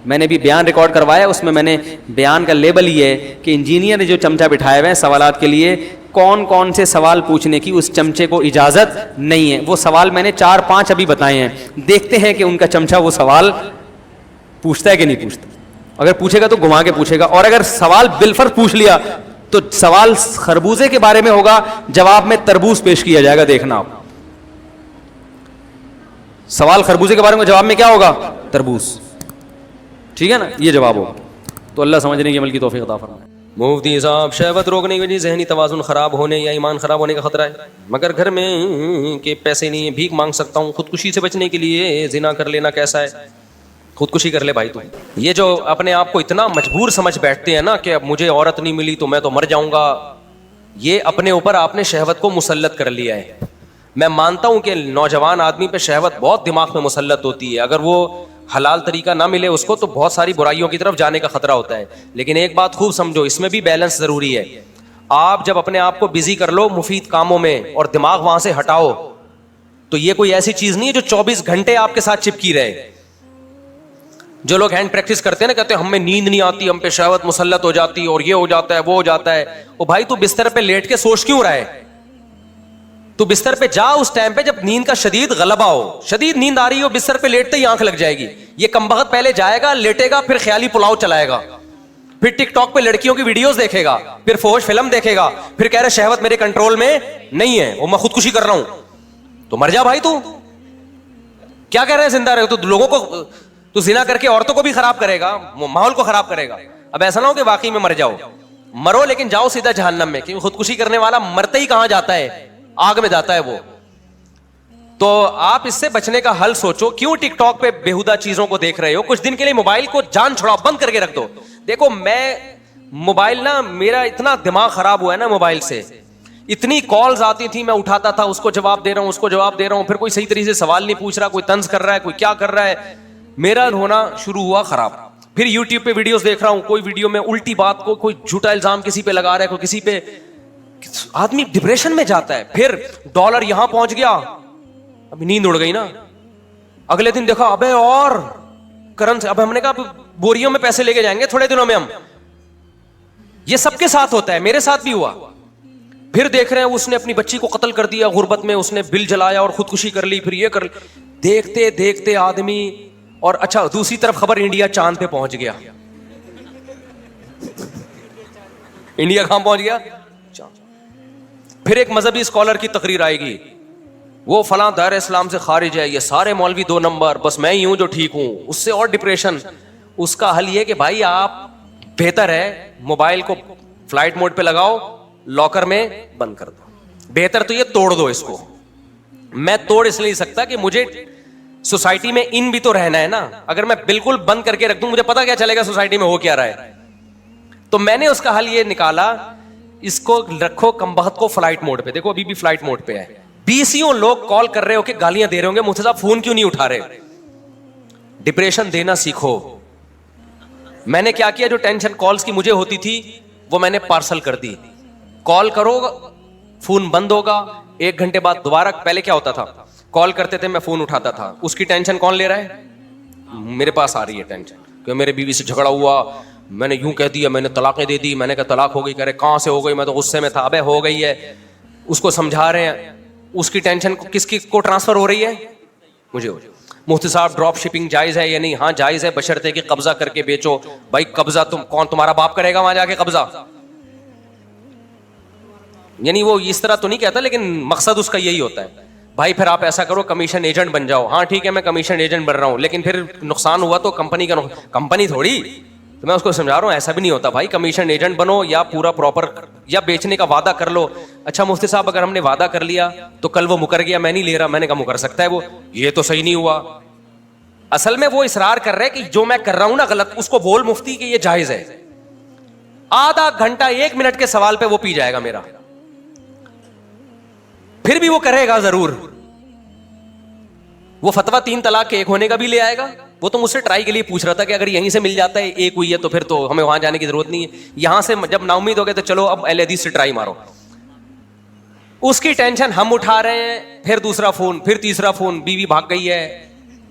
[SPEAKER 1] میں نے بھی بیان ریکارڈ کروایا, اس میں نے بیان کا لیبل یہ ہے کہ انجینئر نے جو چمچہ بٹھائے ہوئے ہیں سوالات کے لیے, کون کون سے سوال پوچھنے کی اس چمچے کو اجازت نہیں ہے. وہ سوال میں نے 4-5 ابھی بتائے ہیں, دیکھتے ہیں کہ ان کا چمچہ وہ سوال پوچھتا ہے کہ نہیں پوچھتا. اگر پوچھے گا تو گھما کے پوچھے گا, اور اگر سوال بالفرض پوچھ لیا تو سوال خربوزے کے بارے میں ہوگا, جواب میں تربوز پیش کیا جائے گا. دیکھنا آپ, سوال خربوزے کے بارے میں, جواب میں کیا ہوگا؟ تربوز. ٹھیک ہے نا, یہ جواب ہوگا. تو اللہ سمجھنے کی عمل کی توفیق عطا فرمائے. مفتی صاحب, شہوت روکنے کی وجہ ذہنی توازن خراب ہونے یا ایمان خراب ہونے کا خطرہ ہے, مگر گھر میں کہ پیسے نہیں ہیں, بھیک مانگ سکتا ہوں, خودکشی سے بچنے کے لیے زنا کر لینا کیسا ہے؟ خودکشی کر لے بھائی. تو یہ جو اپنے آپ کو اتنا مجبور سمجھ بیٹھتے ہیں نا کہ اب مجھے عورت نہیں ملی تو میں تو مر جاؤں گا, یہ اپنے اوپر آپ نے شہوت کو مسلط کر لیا ہے. میں مانتا ہوں کہ نوجوان آدمی پہ شہوت بہت دماغ میں مسلط ہوتی ہے, اگر وہ حلال طریقہ نہ ملے اس کو تو بہت ساری برائیوں کی طرف جانے کا خطرہ ہوتا ہے. لیکن ایک بات خوب سمجھو, اس میں بھی بیلنس ضروری ہے. آپ جب اپنے آپ کو بزی کر لو مفید کاموں میں اور دماغ وہاں سے ہٹاؤ, تو یہ کوئی ایسی چیز نہیں ہے جو 24 گھنٹے آپ کے ساتھ چپکی رہے. جو لوگ ہینڈ پریکٹس کرتے ہیں نا, کہتے ہیں ہمیں نیند نہیں آتی, ہم پہ شہوت مسلط ہو جاتی اور یہ ہو جاتا ہے وہ ہو جاتا ہے. او بھائی, تو بستر پہ لیٹ کے سوچ کیوں رہا ہے؟ تو بستر پہ جا اس ٹائم پہ جب نیند کا شدید غلبہ ہو, شدید نیند آ رہی ہو, بستر پہ لیٹتے ہی آنکھ لگ جائے گی. یہ کمبخت پہلے جائے گا, لیٹے گا, پھر خیالی پلاؤ چلائے گا, پھر ٹک ٹاک پہ لڑکیوں کی ویڈیوز دیکھے گا, پھر فوش فلم دیکھے گا, پھر کہہ رہے شہوت میرے کنٹرول میں نہیں ہے, وہ میں خودکشی کر رہا ہوں. تو مر جا بھائی. تو کیا کہہ رہے ہیں زندہ رہے تو لوگوں کو, تو زنا کر کے عورتوں کو بھی خراب کرے گا, ماحول کو خراب کرے گا. اب ایسا نہ ہو کہ واقعی میں مر جاؤ.
[SPEAKER 2] مرو لیکن جاؤ سیدھا جہنم میں, کیونکہ خودکشی کرنے والا مرتے ہی کہاں جاتا ہے, آگ میں جاتا ہے وہ. تو آپ اس سے بچنے کا حل سوچو. کیوں ٹک ٹاک پہ بےہودہ چیزوں کو دیکھ رہے ہو؟ کچھ دن کے لیے موبائل کو جان چھڑاؤ, بند کر کے رکھ دو. دیکھو میں موبائل نا, میرا اتنا دماغ خراب ہوا ہے نا موبائل سے, اتنی کالز آتی تھی, میں اٹھاتا تھا, اس کو جواب دے رہا ہوں, اس کو جواب دے رہا ہوں, پھر کوئی صحیح طریقے سے سوال نہیں پوچھ رہا, کوئی طنز کر رہا ہے, کوئی کیا کر رہا ہے, میرا ہونا شروع ہوا خراب. پھر یوٹیوب پہ ویڈیوز دیکھ رہا ہوں, کوئی ویڈیو میں الٹی بات کو, کوئی جھوٹا الزام کسی پہ لگا رہا ہے, کوئی کسی پہ, آدمی ڈپریشن میں جاتا ہے. پھر ڈالر یہاں پہنچ گیا, ابھی نیند اڑ گئی نا, اگلے دن دیکھا ابے اور کرنسی, اب ہم نے کہا بوریوں میں پیسے لے کے جائیں گے تھوڑے دنوں میں ہم. یہ سب کے ساتھ ہوتا ہے, میرے ساتھ بھی ہوا. پھر دیکھ رہے ہیں اس نے اپنی بچی کو قتل کر دیا غربت میں, اس نے بل جلایا اور خودکشی کر لی, پھر یہ کر لی. دیکھتے دیکھتے آدمی, اور اچھا دوسری طرف خبر انڈیا چاند پہ پہنچ گیا. انڈیا کہاں پہنچ گیا؟ پھر ایک مذہبی اسکالر کی تقریر آئے گی, وہ فلاں دائرہ اسلام سے خارج ہے, یہ سارے مولوی 2 نمبر, بس میں ہی ہوں جو ٹھیک ہوں. اس سے اور ڈپریشن. اس کا حل یہ کہ بھائی آپ بہتر ہے موبائل کو فلائٹ موڈ پہ لگاؤ, لاکر میں بند کر دو. بہتر تو یہ توڑ دو اس کو. میں توڑ اس لیے سکتا کہ مجھے سوسائٹی میں ان بھی تو رہنا ہے نا. اگر میں بالکل بند کر کے رکھ دوں, مجھے پتا کیا چلے گا سوسائٹی میں ہو کیا رہا ہے. تو میں نے اس کا حل یہ نکالا, اس کو رکھو کمبخت کو فلائٹ موڈ پہ. دیکھو ابھی بھی فلائٹ موڈ پہ ہے. 20 لوگ کال کر رہے ہو کہ گالیاں دے رہے ہوں گے, مفتی صاحب فون کیوں نہیں اٹھا رہے. ڈپریشن دینا سیکھو. میں نے کیا کیا, جو ٹینشن کالز کی مجھے ہوتی تھی وہ میں نے پارسل کر دی. کال کرو فون بند ہوگا, 1 گھنٹے بعد دوبارہ. پہلے کیا ہوتا تھا, کال کرتے تھے میں فون اٹھاتا تھا, اس کی ٹینشن کون لے رہا ہے؟ میرے پاس آ رہی ہے ٹینشن کہ میرے بیوی سے جھگڑا ہوا, میں نے یوں کہہ دیا, میں نے طلاقیں دے دی, میں نے کہا طلاق ہو گئی, کہہ رہے کہاں سے ہو گئی, میں تو غصے میں تھا. ابے ہو گئی ہے. اس کو سمجھا رہے ہیں, اس کی ٹینشن کس کی کو ٹرانسفر ہو رہی ہے؟ مجھے. مفتی صاحب ڈراپ شپنگ جائز ہے یا نہیں؟ ہاں جائز ہے, بشرطے کہ قبضہ کر کے بیچو. بھائی قبضہ کون تمہارا باپ کرے گا وہاں جا کے قبضہ؟ یعنی وہ اس طرح تو نہیں کہتا, لیکن مقصد اس کا یہی ہوتا ہے. بھائی پھر آپ ایسا کرو کمیشن ایجنٹ بن جاؤ. ہاں ٹھیک ہے میں کمیشن ایجنٹ بن رہا ہوں, لیکن پھر نقصان ہوا تو کمپنی کا کمپنی تھوڑی. تو میں اس کو سمجھا رہا ہوں ایسا بھی نہیں ہوتا بھائی, کمیشن ایجنٹ بنو یا پورا پراپر, یا بیچنے کا وعدہ کر لو. اچھا مفتی صاحب اگر ہم نے وعدہ کر لیا تو کل وہ مکر گیا, میں نہیں لے رہا, میں نے کہا مکر سکتا ہے وہ, یہ تو صحیح نہیں ہوا. اصل میں وہ اصرار کر رہے کہ جو میں کر رہا ہوں نا غلط, اس کو بول مفتی کہ یہ جائز ہے. آدھا گھنٹہ 1 منٹ کے سوال پہ وہ پی جائے گا میرا, پھر بھی وہ کرے گا ضرور. وہ فتویٰ 3 طلاق کے 1 ہونے کا بھی لے آئے گا. وہ تو مجھ سے ٹرائی کے لیے پوچھ رہا تھا کہ اگر یہیں سے مل جاتا ہے 1 ہوئی ہے تو پھر تو ہمیں وہاں جانے کی ضرورت نہیں ہے. یہاں سے جب نا امید ہو گئے تو چلو اب اہل حدیث سے ٹرائی مارو. اس کی ٹینشن ہم اٹھا رہے ہیں, پھر دوسرا فون, پھر تیسرا فون, بیوی بھاگ گئی ہے.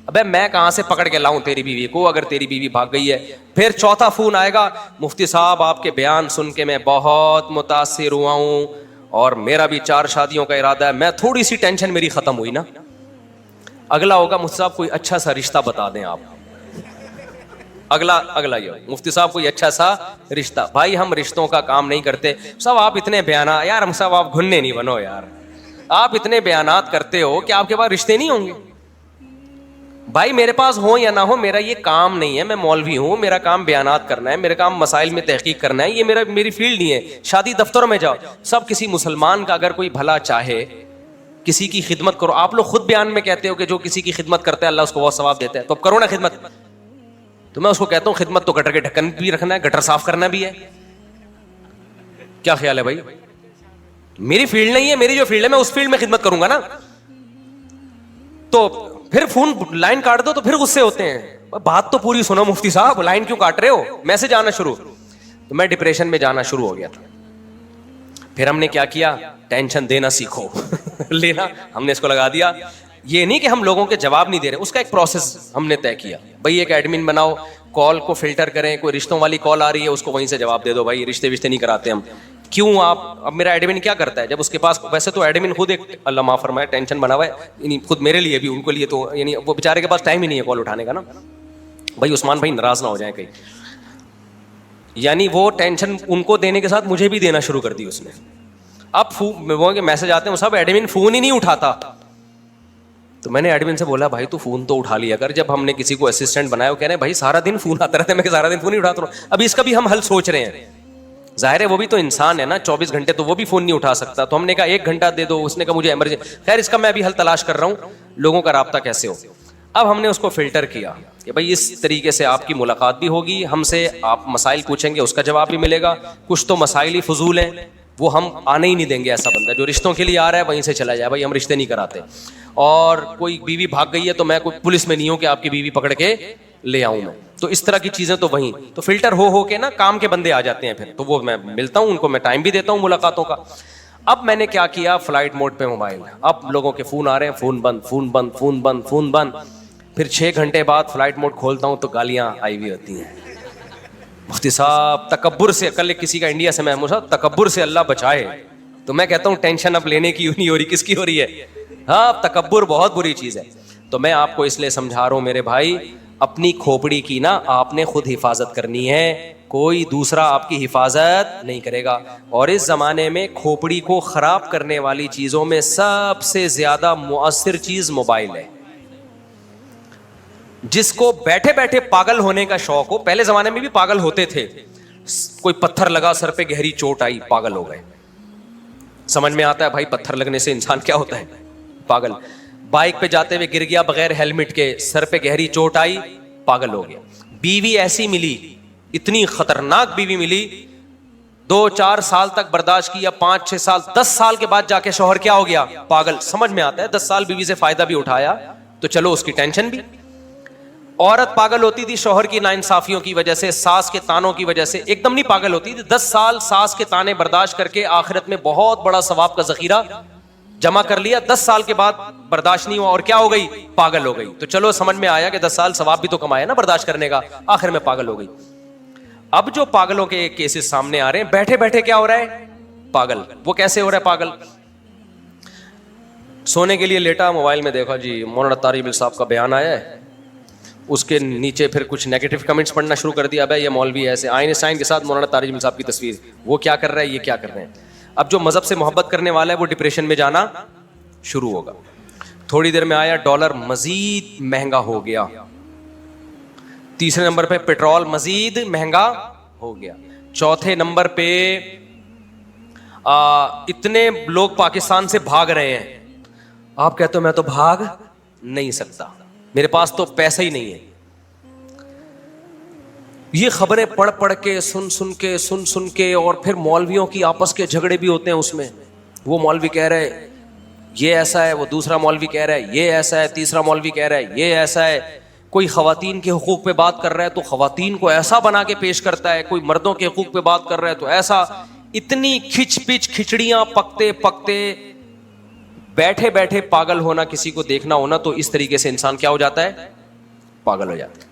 [SPEAKER 2] ابے میں کہاں سے پکڑ کے لاؤں تیری بیوی کو اگر تیری بیوی بھاگ گئی ہے. پھر چوتھا فون آئے گا, مفتی صاحب آپ کے بیان سن کے میں بہت متاثر ہوا ہوں اور میرا بھی 4 شادیوں کا ارادہ ہے. میں تھوڑی سی ٹینشن میری ختم ہوئی نا. اگلا ہوگا مفتی صاحب کوئی اچھا سا رشتہ بتا دیں آپ. اگلا یہ مفتی صاحب کوئی اچھا سا رشتہ. بھائی ہم رشتوں کا کام نہیں کرتے صاحب. آپ اتنے بیانات, یار ہم صاحب آپ گھننے نہیں بنو یار. آپ اتنے بیانات کرتے ہو کہ آپ کے پاس رشتے نہیں ہوں گے. بھائی میرے پاس ہو یا نہ ہو, میرا یہ کام نہیں ہے. میں مولوی ہوں, میرا کام بیانات کرنا ہے, میرا کام مسائل میں تحقیق کرنا ہے. یہ میری فیلڈ نہیں ہے. شادی دفتروں میں جاؤ, سب کسی مسلمان کا اگر کوئی بھلا چاہے, کسی کی خدمت کرو. آپ لوگ خود بیان میں کہتے ہو کہ جو کسی کی خدمت کرتا ہے اللہ اس کو بہت ثواب دیتا ہے, تو اب کرو نا خدمت. تو میں اس کو کہتا ہوں خدمت تو گٹر کے ڈھکن بھی رکھنا ہے, گٹر صاف کرنا بھی ہے. کیا خیال ہے بھائی؟ میری فیلڈ نہیں ہے, میری جو فیلڈ ہے میں اس فیلڈ میں خدمت کروں گا نا. تو پھر فون لائن کاٹ دو تو پھر غصے ہوتے ہیں. بات تو پوری سنو مفتی صاحب, لائن کیوں کاٹ رہے ہو؟ میسج آنا شروع. تو میں ڈپریشن میں جانا شروع ہو گیا تھا. پھر ہم نے کیا کیا, ٹینشن دینا سیکھو. لینا ہم نے اس کو لگا دیا. یہ نہیں کہ ہم لوگوں کے جواب نہیں دے رہے, اس کا ایک پروسیس ہم نے طے کیا. بھائی ایک ایڈمن بناؤ, کال کو فلٹر کریں, کوئی رشتوں والی کال آ رہی ہے اس کو وہیں سے جواب دے دو. بھائی رشتے نہیں کراتے ہم. کیوں آپ, اب میرا ایڈمن کیا کرتا ہے جب اس کے پاس, ویسے تو ایڈمن خود ایک اللہ معاف فرمائے ٹینشن بنا ہوا ہے, یعنی خود میرے لیے بھی, ان کو لیے تو یعنی وہ بیچارے کے پاس ٹائم ہی نہیں ہے کال اٹھانے کا نا. بھائی عثمان بھائی ناراض نہ ہو جائیں کہیں. یعنی وہ ٹینشن ان کو دینے کے ساتھ مجھے بھی دینا شروع کر دی اس نے. اب وہ میسج آتے ہیں, وہ سب ایڈمن فون ہی نہیں اٹھاتا. تو میں نے ایڈمن سے بولا بھائی تو فون تو اٹھا لیا کر. جب ہم نے کسی کو اسسٹنٹ بنایا, وہ کہہ رہے ہیں بھائی سارا دن فون آتا رہتا ہے. میں کہ سارا دن فون نہیں اٹھاتا ہوں. ابھی اس کا بھی ہم حل سوچ رہے ہیں. ظاہر ہے وہ بھی تو انسان ہے نا, 24 گھنٹے تو وہ بھی فون نہیں اٹھا سکتا. تو ہم نے کہا 1 گھنٹہ دے دو, اس نے کہا مجھے ایمرجنسی. خیر اس کا میں ابھی حل تلاش کر رہا ہوں, لوگوں کا رابطہ کیسے ہو. اب ہم نے اس کو فلٹر کیا کہ بھائی اس طریقے سے آپ کی ملاقات بھی ہوگی, ہم سے آپ مسائل پوچھیں گے, اس کا جواب بھی ملے گا. کچھ تو مسائل ہی فضول ہیں, وہ ہم آنے ہی نہیں دیں گے. ایسا بندہ جو رشتوں کے لیے آ رہا ہے وہیں سے چلا جائے, بھائی ہم رشتے نہیں کراتے. اور کوئی بیوی بھاگ گئی ہے تو میں کوئی پولیس میں نہیں ہوں کہ آپ کی بیوی پکڑ کے لے آؤں میں. تو اس طرح کی چیزیں تو وہیں تو فلٹر ہو کے نا کام کے بندے آ جاتے ہیں پھر. تو وہ میں ملتا ہوں ان کو, میں ٹائم بھی دیتا ہوں ملاقاتوں کا. اب میں نے کیا کیا, فلائٹ موڈ پہ موبائل. اب لوگوں کے فون آ رہے ہیں, فون بند, فون بند, فون بند, فون بند. پھر 6 گھنٹے بعد فلائٹ موڈ کھولتا ہوں تو گالیاں آئی ہوئی ہوتی ہیں. مفتی صاحب تکبر سے, کل کسی کا انڈیا سے میں تکبر سے اللہ بچائے. تو میں کہتا ہوں ٹینشن اب لینے کی نہیں ہو رہی, کس کی ہو رہی ہے؟ ہاں تکبر بہت بری چیز ہے. تو میں آپ کو اس لیے سمجھا رہا ہوں میرے بھائی, اپنی کھوپڑی کی نا آپ نے خود حفاظت کرنی ہے, کوئی دوسرا آپ کی حفاظت نہیں کرے گا. اور اس زمانے میں کھوپڑی کو خراب کرنے والی چیزوں میں سب سے زیادہ مؤثر چیز موبائل ہے. جس کو بیٹھے بیٹھے پاگل ہونے کا شوق ہو, پہلے زمانے میں بھی پاگل ہوتے تھے, کوئی پتھر لگا سر پہ, گہری چوٹ آئی, پاگل ہو گئے. سمجھ میں آتا ہے بھائی پتھر لگنے سے انسان کیا ہوتا ہے, پاگل. بائک پہ جاتے ہوئے گر گیا بغیر ہیلمٹ کے, سر پہ گہری چوٹ آئی, پاگل ہو گیا. بیوی ایسی ملی, اتنی خطرناک بیوی ملی, 2-4 سال تک برداشت کیا, 5-6 سال, 10 سال کے بعد جا کے شوہر کیا ہو گیا, پاگل. سمجھ میں آتا ہے 10 سال بیوی سے فائدہ بھی اٹھایا تو چلو اس کی ٹینشن بھی. عورت پاگل ہوتی تھی شوہر کی ناانصافیوں کی وجہ سے, ساس کے تانوں کی وجہ سے, ایک دم نہیں پاگل ہوتی تھی. 10 سال ساس کے تانے برداشت کر کے آخرت میں بہت بڑا ثواب کا ذخیرہ جمع کر لیا. 10 سال کے بعد برداشت نہیں ہوا اور کیا ہو گئی, پاگل ہو گئی. تو چلو سمجھ میں آیا کہ 10 سال ثواب بھی تو کمایا نا برداشت کرنے کا, آخر میں پاگل ہو گئی. اب جو پاگلوں کے کیسز سامنے آ رہے ہیں, بیٹھے بیٹھے کیا ہو رہا ہے, پاگل. وہ کیسے ہو رہا ہے پاگل؟ سونے کے لیے لیٹا, موبائل میں دیکھا جی مولانا طارق بل صاحب کا بیان آیا ہے, اس کے نیچے پھر کچھ نیگیٹو کمنٹس پڑھنا شروع کر دیا. بھائی یہ مولوی ایسے, آئنسٹائن کے ساتھ مولانا طارق بل صاحب کی تصویر, وہ کیا کر رہا ہے, یہ کیا کر رہے ہیں. اب جو مذہب سے محبت کرنے والا ہے وہ ڈپریشن میں جانا شروع ہوگا. تھوڑی دیر میں آیا ڈالر مزید مہنگا ہو گیا. تیسرے نمبر پہ پیٹرول مزید مہنگا ہو گیا. چوتھے نمبر پہ اتنے لوگ پاکستان سے بھاگ رہے ہیں. آپ کہتے ہو میں تو بھاگ نہیں سکتا, میرے پاس تو پیسہ ہی نہیں ہے. یہ خبریں پڑھ پڑھ کے سن کے اور پھر مولویوں کی آپس کے جھگڑے بھی ہوتے ہیں اس میں. وہ مولوی کہہ رہے یہ ایسا ہے, وہ دوسرا مولوی کہہ رہا ہے یہ ایسا ہے, تیسرا مولوی کہہ رہا ہے یہ ایسا ہے. کوئی خواتین کے حقوق پہ بات کر رہا ہے تو خواتین کو ایسا بنا کے پیش کرتا ہے, کوئی مردوں کے حقوق پہ بات کر رہا ہے تو ایسا. اتنی کھچ پچ کھچڑیاں پکتے پکتے, بیٹھے بیٹھے پاگل ہونا, کسی کو دیکھنا ہونا, تو اس طریقے سے انسان کیا ہو جاتا ہے, پاگل ہو جاتا ہے.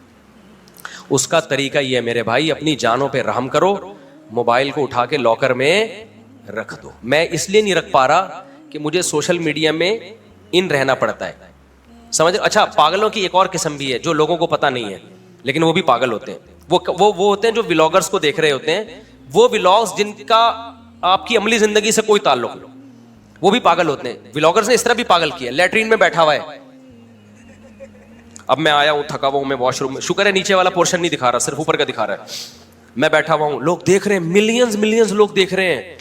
[SPEAKER 2] اس کا طریقہ یہ ہے میرے بھائی, اپنی جانوں پہ رحم کرو, موبائل کو اٹھا کے لاکر میں رکھ دو. میں اس لیے نہیں رکھ پا رہا کہ مجھے سوشل میڈیا میں ان رہنا پڑتا ہے, سمجھ. اچھا پاگلوں کی ایک اور قسم بھی ہے جو لوگوں کو پتہ نہیں ہے لیکن وہ بھی پاگل ہوتے ہیں. وہ ہوتے ہیں جو ولاگرز کو دیکھ رہے ہوتے ہیں, وہ ولاگز جن کا آپ کی عملی زندگی سے کوئی تعلق نہیں, وہ بھی پاگل ہوتے ہیں. ولاگرز نے اس طرح بھی پاگل کیا, لیٹرین میں بیٹھا ہوا ہے, اب میں آیا ہوں تھکا ہوا ہوں, میں واش روم میں, شکر ہے نیچے والا پورشن نہیں دکھا رہا, صرف اوپر کا دکھا رہا ہے. میں بیٹھا ہوا ہوں, لوگ دیکھ رہے ہیں, ملینز لوگ دیکھ رہے ہیں,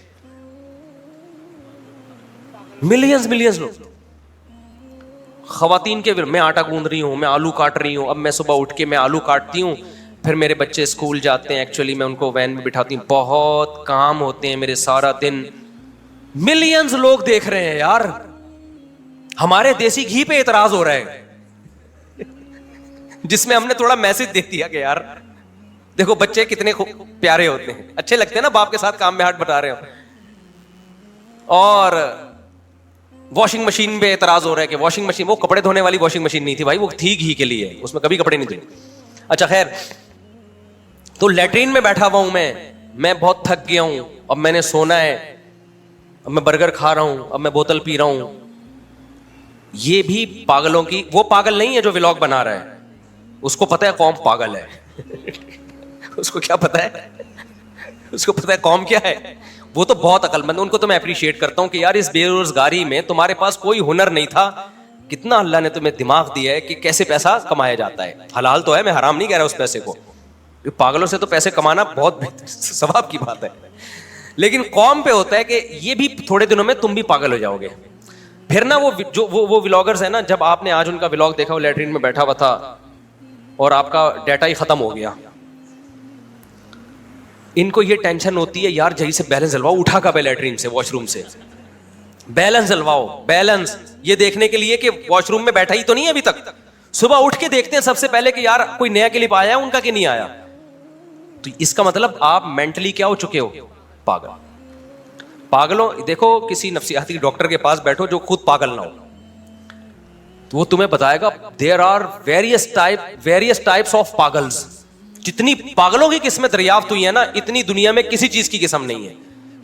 [SPEAKER 2] ملینز لوگ. خواتین کے, میں آٹا گوندھ رہی ہوں, میں آلو کاٹ رہی ہوں. اب میں صبح اٹھ کے میں آلو کاٹتی ہوں, پھر میرے بچے اسکول جاتے ہیں, ایکچولی میں ان کو وین میں بٹھاتی ہوں, بہت کام ہوتے ہیں میرے سارا دن. ملینز لوگ دیکھ رہے ہیں یار. ہمارے دیسی گھی پہ اعتراض ہو رہا ہے جس میں ہم نے تھوڑا میسج دے دیا کہ یار دیکھو بچے کتنے پیارے ہوتے ہیں, اچھے لگتے ہیں نا باپ کے ساتھ کام میں ہاتھ بٹا رہے ہو. اور واشنگ مشین پہ اعتراض ہو رہا ہے کہ واشنگ مشین, وہ کپڑے دھونے والی واشنگ مشین نہیں تھی بھائی, وہ تھی گھی کے لیے, اس میں کبھی کپڑے نہیں دھوئے. اچھا خیر, تو لیٹرین میں بیٹھا ہوا ہوں میں بہت تھک گیا ہوں, اب میں نے سونا ہے, اب میں برگر کھا رہا ہوں, اب میں بوتل پی رہا ہوں. یہ بھی پاگلوں کی, وہ پاگل نہیں ہے جو ولاگ بنا رہا ہے, اس کو پتا ہے قوم پاگل ہے اس کو کیا پتا ہے, اس کو پتا ہے قوم کیا ہے. وہ تو بہت عقل مند, ان کو تو میں اپریشیٹ کرتا ہوں کہ یار اس بے روزگاری میں تمہارے پاس کوئی ہنر نہیں تھا, کتنا اللہ نے تمہیں دماغ دیا ہے کہ کیسے پیسہ کمایا جاتا ہے. حلال تو ہے, میں حرام نہیں کہہ رہا اس پیسے کو, پاگلوں سے تو پیسے کمانا بہت ثواب کی بات ہے, لیکن قوم پہ ہوتا ہے کہ یہ بھی تھوڑے دنوں میں تم بھی پاگل ہو جاؤ گے. پھر نا وہ ولاگرز ہیں نا, جب آپ نے آج ان کا ولاگ دیکھا, وہ لیٹرین میں بیٹھا ہوا تھا اور آپ کا ڈیٹا ہی ختم ہو گیا. ان کو یہ ٹینشن ہوتی ہے یار جہی سے بیلنس ڈلواؤ, اٹھا کب ہے لیٹرین سے, واش روم سے بیلنس ڈلواؤ, بیلنس یہ دیکھنے کے لیے کہ واش روم میں بیٹھا ہی تو نہیں ہے ابھی تک. صبح اٹھ کے دیکھتے ہیں سب سے پہلے کہ یار کوئی نیا کلپ آیا ہے ان کا کہ نہیں آیا. تو اس کا مطلب آپ مینٹلی کیا ہو چکے ہو, پاگل. پاگلوں, دیکھو کسی نفسیاتی ڈاکٹر کے پاس بیٹھو جو خود پاگل نہ ہو, تو وہ تمہیں بتائے گا there are various types of پاگلز. جتنی پاگلوں کی قسمیں دریافت ہوئی ہے نا, اتنی دنیا میں کسی چیز کی قسم نہیں ہے.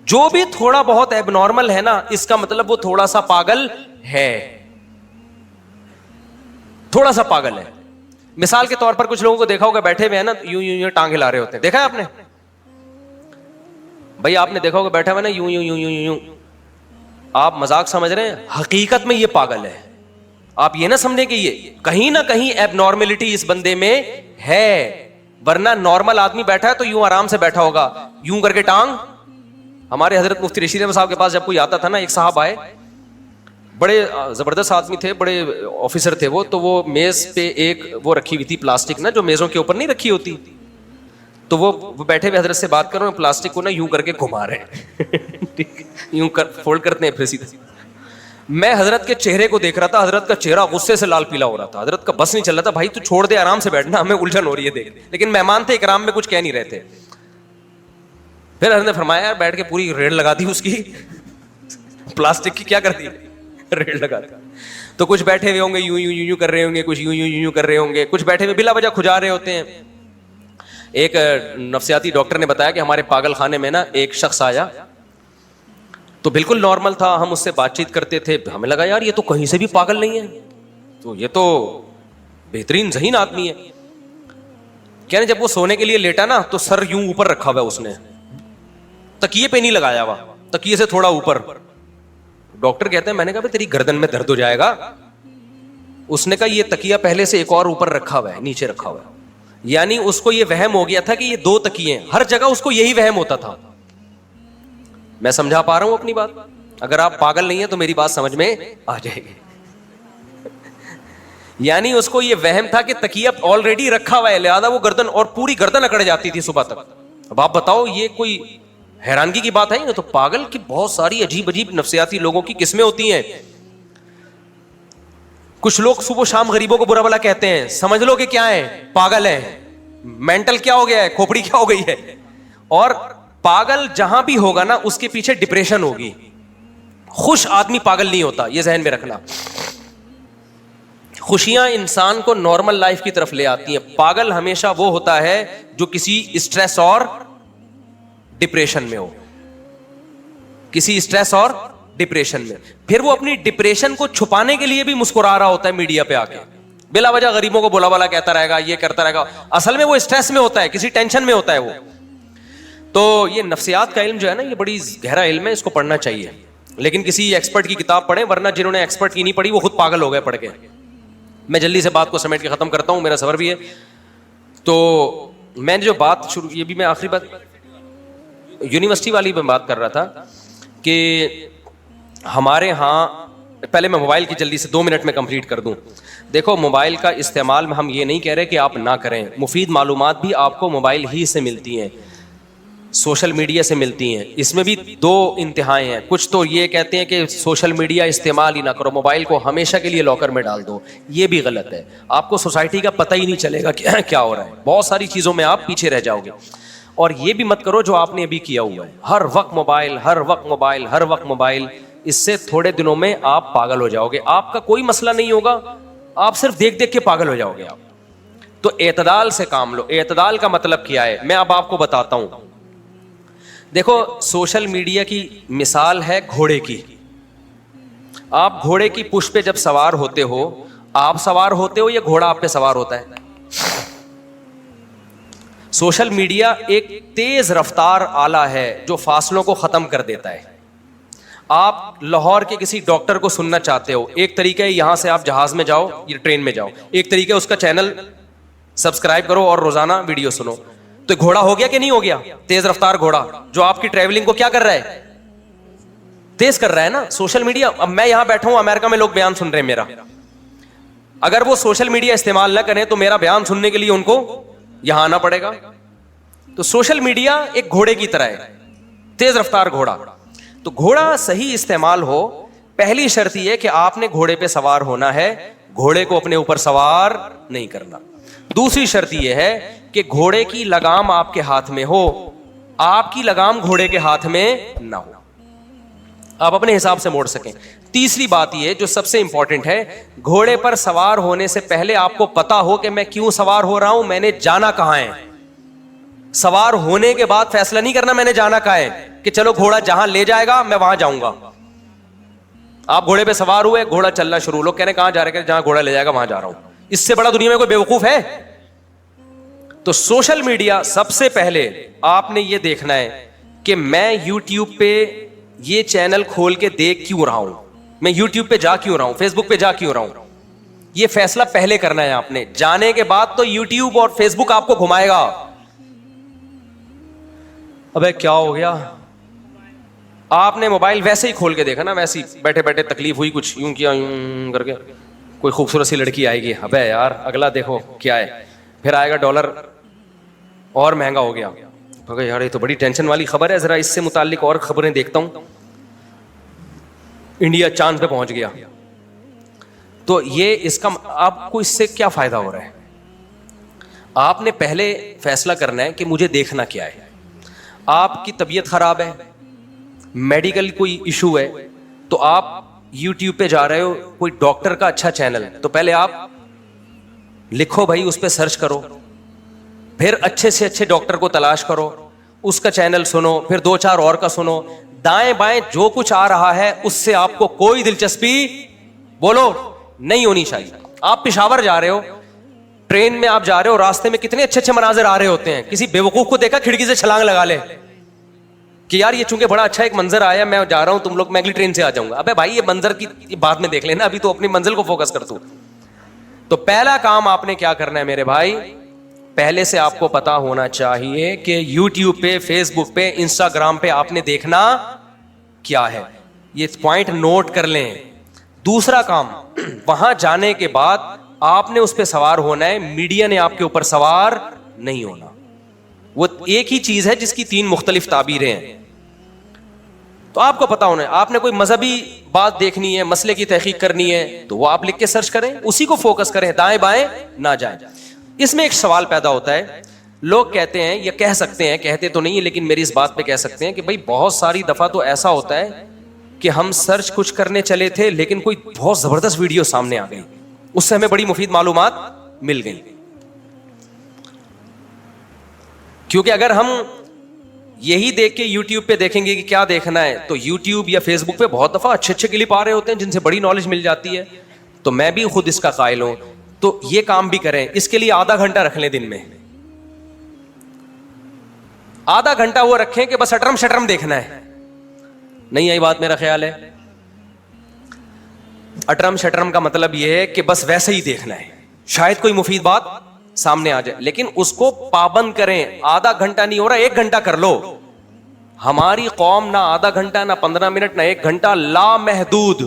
[SPEAKER 2] جو بھی تھوڑا بہت ایب نارمل ہے نا, اس کا مطلب وہ تھوڑا سا پاگل ہے, تھوڑا سا پاگل ہے. مثال کے طور پر کچھ لوگوں کو دیکھا ہوگا بیٹھے ہوئے ہیں نا, یوں یوں یوں ٹانگ ہلا رہے ہوتے ہیں, دیکھا ہے آپ نے بھائی, آپ نے دیکھا ہوگا بیٹھا ہوا نا یوں یوں یوں یوں یوں. آپ مذاق سمجھ رہے ہیں, حقیقت میں یہ پاگل ہے. آپ یہ نہ سمجھیں کہ یہ کہیں نہ کہیں ایب نارملٹی اس بندے میں ہے, ورنہ نارمل آدمی بیٹھا ہے تو یوں آرام سے بیٹھا ہوگا, یوں کر کے ٹانگ. ہمارے حضرت مفتی رشید احمد صاحب کے پاس جب کوئی آتا تھا نا, ایک صاحب آئے, بڑے زبردست آدمی تھے, بڑے آفیسر تھے وہ, تو وہ میز پہ ایک وہ رکھی ہوئی تھی پلاسٹک نا, جو میزوں کے اوپر نہیں رکھی ہوتی, تو وہ بیٹھے ہوئے حضرت سے بات کر رہے ہیں, پلاسٹک کو نا یوں کر کے گھما رہے ہیں یوں فولڈ کرتے ہیں پھر سیدھے. میں حضرت کے چہرے کو دیکھ رہا تھا, حضرت کا چہرہ غصے سے لال پیلا ہو رہا تھا, حضرت کا بس نہیں چل رہا تھا, بھائی تو چھوڑ دے آرام سے بیٹھنا, ہمیں الجھن ہو رہی ہے دیکھ. لیکن مہمان تھے اکرام میں, کچھ کہہ نہیں رہے تھے. پھر حضرت نے فرمایا بیٹھ کے پوری ریڑ لگا دی اس کی, پلاسٹک کی کیا کر دی, ریڑ لگا دی. تو کچھ بیٹھے ہوئے ہوں گے یوں یوں یوں کر رہے ہوں گے, کچھ یوں یوں یوں کر رہے ہوں گے, کچھ بیٹھے ہوئے بلا وجہ کھجا رہے ہوتے ہیں. ایک نفسیاتی ڈاکٹر نے بتایا کہ ہمارے پاگل خانے میں نا ایک شخص آیا, تو بالکل نارمل تھا, ہم اس سے بات چیت کرتے تھے, ہمیں لگا یار یہ تو کہیں سے بھی پاگل نہیں ہے, تو یہ تو بہترین ذہین آدمی ہے. کہنے جب وہ سونے کے لیے لیٹا نا, تو سر یوں اوپر رکھا ہوا اس نے, تکیے پہ نہیں لگایا ہوا, تکیے سے تھوڑا اوپر. ڈاکٹر کہتے ہیں, میں نے کہا تیری گردن میں درد ہو جائے گا. اس نے کہا یہ تکیہ پہلے سے ایک اور اوپر رکھا ہوا ہے, نیچے رکھا ہوا ہے. یعنی اس کو یہ وہم ہو گیا تھا کہ یہ دو تکیے ہیں, ہر جگہ اس کو یہی وہم ہوتا تھا. میں سمجھا پا رہا ہوں اپنی بات؟ اگر آپ پاگل نہیں ہیں تو میری بات سمجھ میں آ جائے گی. یعنی اس کو یہ وہم تھا کہ تکیہ آلریڈی رکھا ہوا ہے, لہذا وہ گردن, اور پوری گردن اکڑ جاتی تھی صبح تک. اب آپ بتاؤ یہ کوئی حیرانگی کی بات ہے نا؟ تو پاگل کی بہت ساری عجیب عجیب نفسیاتی لوگوں کی قسمیں ہوتی ہیں. کچھ لوگ صبح شام غریبوں کو برا بھلا کہتے ہیں, سمجھ لو کہ کیا ہے, پاگل ہیں. مینٹل کیا ہو گیا ہے, کھوپڑی کیا ہو گئی ہے. اور پاگل جہاں بھی ہوگا نا, اس کے پیچھے ڈپریشن ہوگی. خوش آدمی پاگل نہیں ہوتا, یہ ذہن میں رکھنا. خوشیاں انسان کو نارمل لائف کی طرف لے آتی ہیں. پاگل ہمیشہ وہ ہوتا ہے جو کسی اسٹریس اور ڈپریشن میں ہو, کسی اسٹریس اور ڈپریشن میں. پھر وہ اپنی ڈپریشن کو چھپانے کے لیے بھی مسکرا رہا ہوتا ہے میڈیا پہ آ کے, بلا وجہ غریبوں کو بولا بالا کہتا رہے گا, یہ کرتا رہے گا. اصل میں وہ اسٹریس میں ہوتا ہے, کسی ٹینشن میں ہوتا ہے وہ. تو یہ نفسیات کا علم جو ہے نا, یہ بڑی گہرا علم ہے, اس کو پڑھنا چاہیے. لیکن کسی ایکسپرٹ کی کتاب پڑھیں, ورنہ جنہوں نے ایکسپرٹ کی نہیں پڑھی وہ خود پاگل ہو گئے پڑھ کے. میں جلدی سے بات کو سمیٹ کے ختم کرتا ہوں, میرا سفر بھی ہے. تو میں نے جو بات شروع, یہ بھی میں آخری بات یونیورسٹی والی میں بات کر رہا تھا کہ ہمارے ہاں, پہلے میں موبائل کی جلدی سے 2 منٹ میں کمپلیٹ کر دوں. دیکھو موبائل کا استعمال میں ہم یہ نہیں کہہ رہے کہ آپ نہ کریں, مفید معلومات بھی آپ کو موبائل ہی سے ملتی ہیں, سوشل میڈیا سے ملتی ہیں. اس میں بھی 2 انتہائیں ہیں. کچھ تو یہ کہتے ہیں کہ سوشل میڈیا استعمال ہی نہ کرو, موبائل کو ہمیشہ کے لیے لاکر میں ڈال دو. یہ بھی غلط ہے. آپ کو سوسائٹی کا پتہ ہی نہیں چلے گا کہ کیا ہو رہا ہے, بہت ساری چیزوں میں آپ پیچھے رہ جاؤ گے. اور یہ بھی مت کرو جو آپ نے ابھی کیا ہوا ہے, ہر وقت موبائل, ہر وقت موبائل, ہر وقت موبائل. اس سے تھوڑے دنوں میں آپ پاگل ہو جاؤ گے. آپ کا کوئی مسئلہ نہیں ہوگا, آپ صرف دیکھ دیکھ کے پاگل ہو جاؤ گے آپ. تو اعتدال سے کام لو. اعتدال کا مطلب کیا ہے, میں اب آپ کو بتاتا ہوں. دیکھو سوشل میڈیا کی مثال ہے گھوڑے کی. آپ گھوڑے کی پشت پہ جب سوار ہوتے ہو, آپ سوار ہوتے ہو یا گھوڑا آپ پہ سوار ہوتا ہے؟ سوشل میڈیا ایک تیز رفتار آلہ ہے جو فاصلوں کو ختم کر دیتا ہے. آپ لاہور کے کسی ڈاکٹر کو سننا چاہتے ہو, ایک طریقہ ہے یہاں سے آپ جہاز میں جاؤ یا ٹرین میں جاؤ, ایک طریقہ ہے اس کا چینل سبسکرائب کرو اور روزانہ ویڈیو سنو. تو گھوڑا ہو گیا کہ نہیں ہو گیا؟ تیز رفتار گھوڑا جو آپ کی ٹریولنگ کو کیا کر رہا ہے؟ تیز کر رہا ہے نا. سوشل میڈیا, اب میں یہاں بیٹھا ہوں, امریکہ میں لوگ بیان سن رہے ہیں میرا, اگر وہ سوشل میڈیا استعمال نہ کریں تو میرا بیان سننے کے لیے ان کو یہاں آنا پڑے گا. تو سوشل میڈیا ایک گھوڑے کی طرح ہے, تیز رفتار گھوڑا. تو گھوڑا صحیح استعمال ہو, پہلی شرط یہ کہ آپ نے گھوڑے پہ سوار ہونا ہے, گھوڑے کو اپنے اوپر سوار نہیں کرنا. دوسری شرط یہ ہے کہ گھوڑے کی لگام آپ کے ہاتھ میں ہو, آپ کی لگام گھوڑے کے ہاتھ میں نہ ہو, آپ اپنے حساب سے موڑ سکیں. تیسری بات یہ جو سب سے امپورٹنٹ ہے, گھوڑے پر سوار ہونے سے پہلے آپ کو پتا ہو کہ میں کیوں سوار ہو رہا ہوں, میں نے جانا کہاں ہے. سوار ہونے کے بعد فیصلہ نہیں کرنا میں نے جانا کہاں ہے, کہ چلو گھوڑا جہاں لے جائے گا میں وہاں جاؤں گا. آپ گھوڑے پہ سوار ہوئے, گھوڑا چلنا شروع, لوگ کہنے کہاں جا رہے ہیں, جہاں گھوڑا لے جائے گا وہاں جا رہا ہوں. اس سے بڑا دنیا میں کوئی بیوقوف ہے؟ تو سوشل میڈیا سب سے پہلے آپ نے یہ دیکھنا ہے کہ میں یوٹیوب پہ یہ چینل کھول کے دیکھ کیوں رہا ہوں, میں یوٹیوب پہ جا کیوں رہا ہوں, فیس بک پہ جا کیوں رہا ہوں. یہ فیصلہ پہلے کرنا ہے آپ نے. جانے کے بعد تو یوٹیوب اور فیس بک آپ کو گھمائے گا. ابے کیا ہو گیا, آپ نے موبائل ویسے ہی کھول کے دیکھا نا, ویسے ہی بیٹھے بیٹھے تکلیف ہوئی, کچھ یوں کیا, یوں کر کے کوئی خوبصورت سی لڑکی آئے گی, ابے یار اگلا دیکھو کیا ہے, پھر آئے گا ڈالر اور مہنگا ہو گیا, یار یہ تو بڑی ٹینشن والی خبر ہے, ذرا اس سے متعلق اور خبریں دیکھتا ہوں, انڈیا چاند پہ پہنچ گیا. تو یہ اس کا آپ کو اس سے کیا فائدہ ہو رہا ہے؟ آپ نے پہلے فیصلہ کرنا ہے کہ مجھے دیکھنا کیا ہے. آپ کی طبیعت خراب ہے, میڈیکل کوئی ایشو ہے, تو آپ یوٹیوب پہ جا رہے ہو, کوئی ڈاکٹر کا اچھا چینل, تو پہلے آپ لکھو بھائی, اس پہ سرچ کرو, پھر اچھے سے اچھے ڈاکٹر کو تلاش کرو, اس کا چینل سنو, پھر 2-4 اور کا سنو. دائیں بائیں جو کچھ آ رہا ہے اس سے آپ کو کوئی دلچسپی بولو نہیں ہونی چاہیے. آپ پشاور جا رہے ہو, ٹرین میں آپ جا رہے ہو, راستے میں کتنے اچھے اچھے مناظر آ رہے ہوتے ہیں, کسی بیوقوف کو دیکھا کھڑکی سے چھلانگ لگا لے کہ یار یہ چونکہ بڑا اچھا ایک منظر آیا, میں جا رہا ہوں, تم لوگ میں اگلی ٹرین سے آ جاؤں گا. ابے بھائی یہ منظر کی بعد میں دیکھ لینا, ابھی تو اپنی منزل کو فوکس کر. تو پہلا کام آپ نے کیا کرنا ہے میرے بھائی, پہلے سے آپ کو پتا ہونا چاہیے کہ یوٹیوب پہ, فیس بک پہ, انسٹاگرام پہ آپ نے دیکھنا کیا ہے. یہ پوائنٹ نوٹ کر لیں. دوسرا کام, وہاں جانے کے بعد آپ نے اس پہ سوار ہونا ہے, میڈیا نے آپ کے اوپر سوار نہیں ہونا. وہ ایک ہی چیز ہے جس کی 3 مختلف تعبیریں ہیں. تو آپ کو پتا ہونا ہے, آپ نے کوئی مذہبی بات دیکھنی ہے, مسئلے کی تحقیق کرنی ہے, تو وہ آپ لکھ کے سرچ کریں, اسی کو فوکس کریں, دائیں بائیں نہ جائیں. اس میں ایک سوال پیدا ہوتا ہے, لوگ کہتے ہیں یا کہہ سکتے ہیں, کہتے تو نہیں لیکن میری اس بات پہ کہہ سکتے ہیں کہ بھائی بہت ساری دفعہ تو ایسا ہوتا ہے کہ ہم سرچ کچھ کرنے چلے تھے لیکن کوئی بہت زبردست ویڈیو سامنے آ گئی, اس سے ہمیں بڑی مفید معلومات مل گئی. کیونکہ اگر ہم یہی دیکھ کے یوٹیوب پہ دیکھیں گے کہ کیا دیکھنا ہے, تو یوٹیوب یا فیس بک پہ بہت دفعہ اچھے اچھے کلپ آ رہے ہوتے ہیں جن سے بڑی نالج مل جاتی ہے. تو میں بھی خود اس کا قائل ہوں, تو یہ کام بھی کریں. اس کے لیے آدھا گھنٹہ رکھ لیں دن میں, آدھا گھنٹہ وہ رکھیں کہ بس اٹرم شٹرم دیکھنا ہے. نہیں آئی بات میرا خیال ہے؟ اٹرم شٹرم کا مطلب یہ ہے کہ بس ویسے ہی دیکھنا ہے, شاید کوئی مفید بات سامنے آ جائے, لیکن اس کو پابند کریں. آدھا گھنٹہ نہیں ہو رہا, 1 گھنٹہ کر لو. ہماری قوم نہ آدھا گھنٹہ, نہ 15 منٹ, نہ 1 گھنٹہ, لامحدود.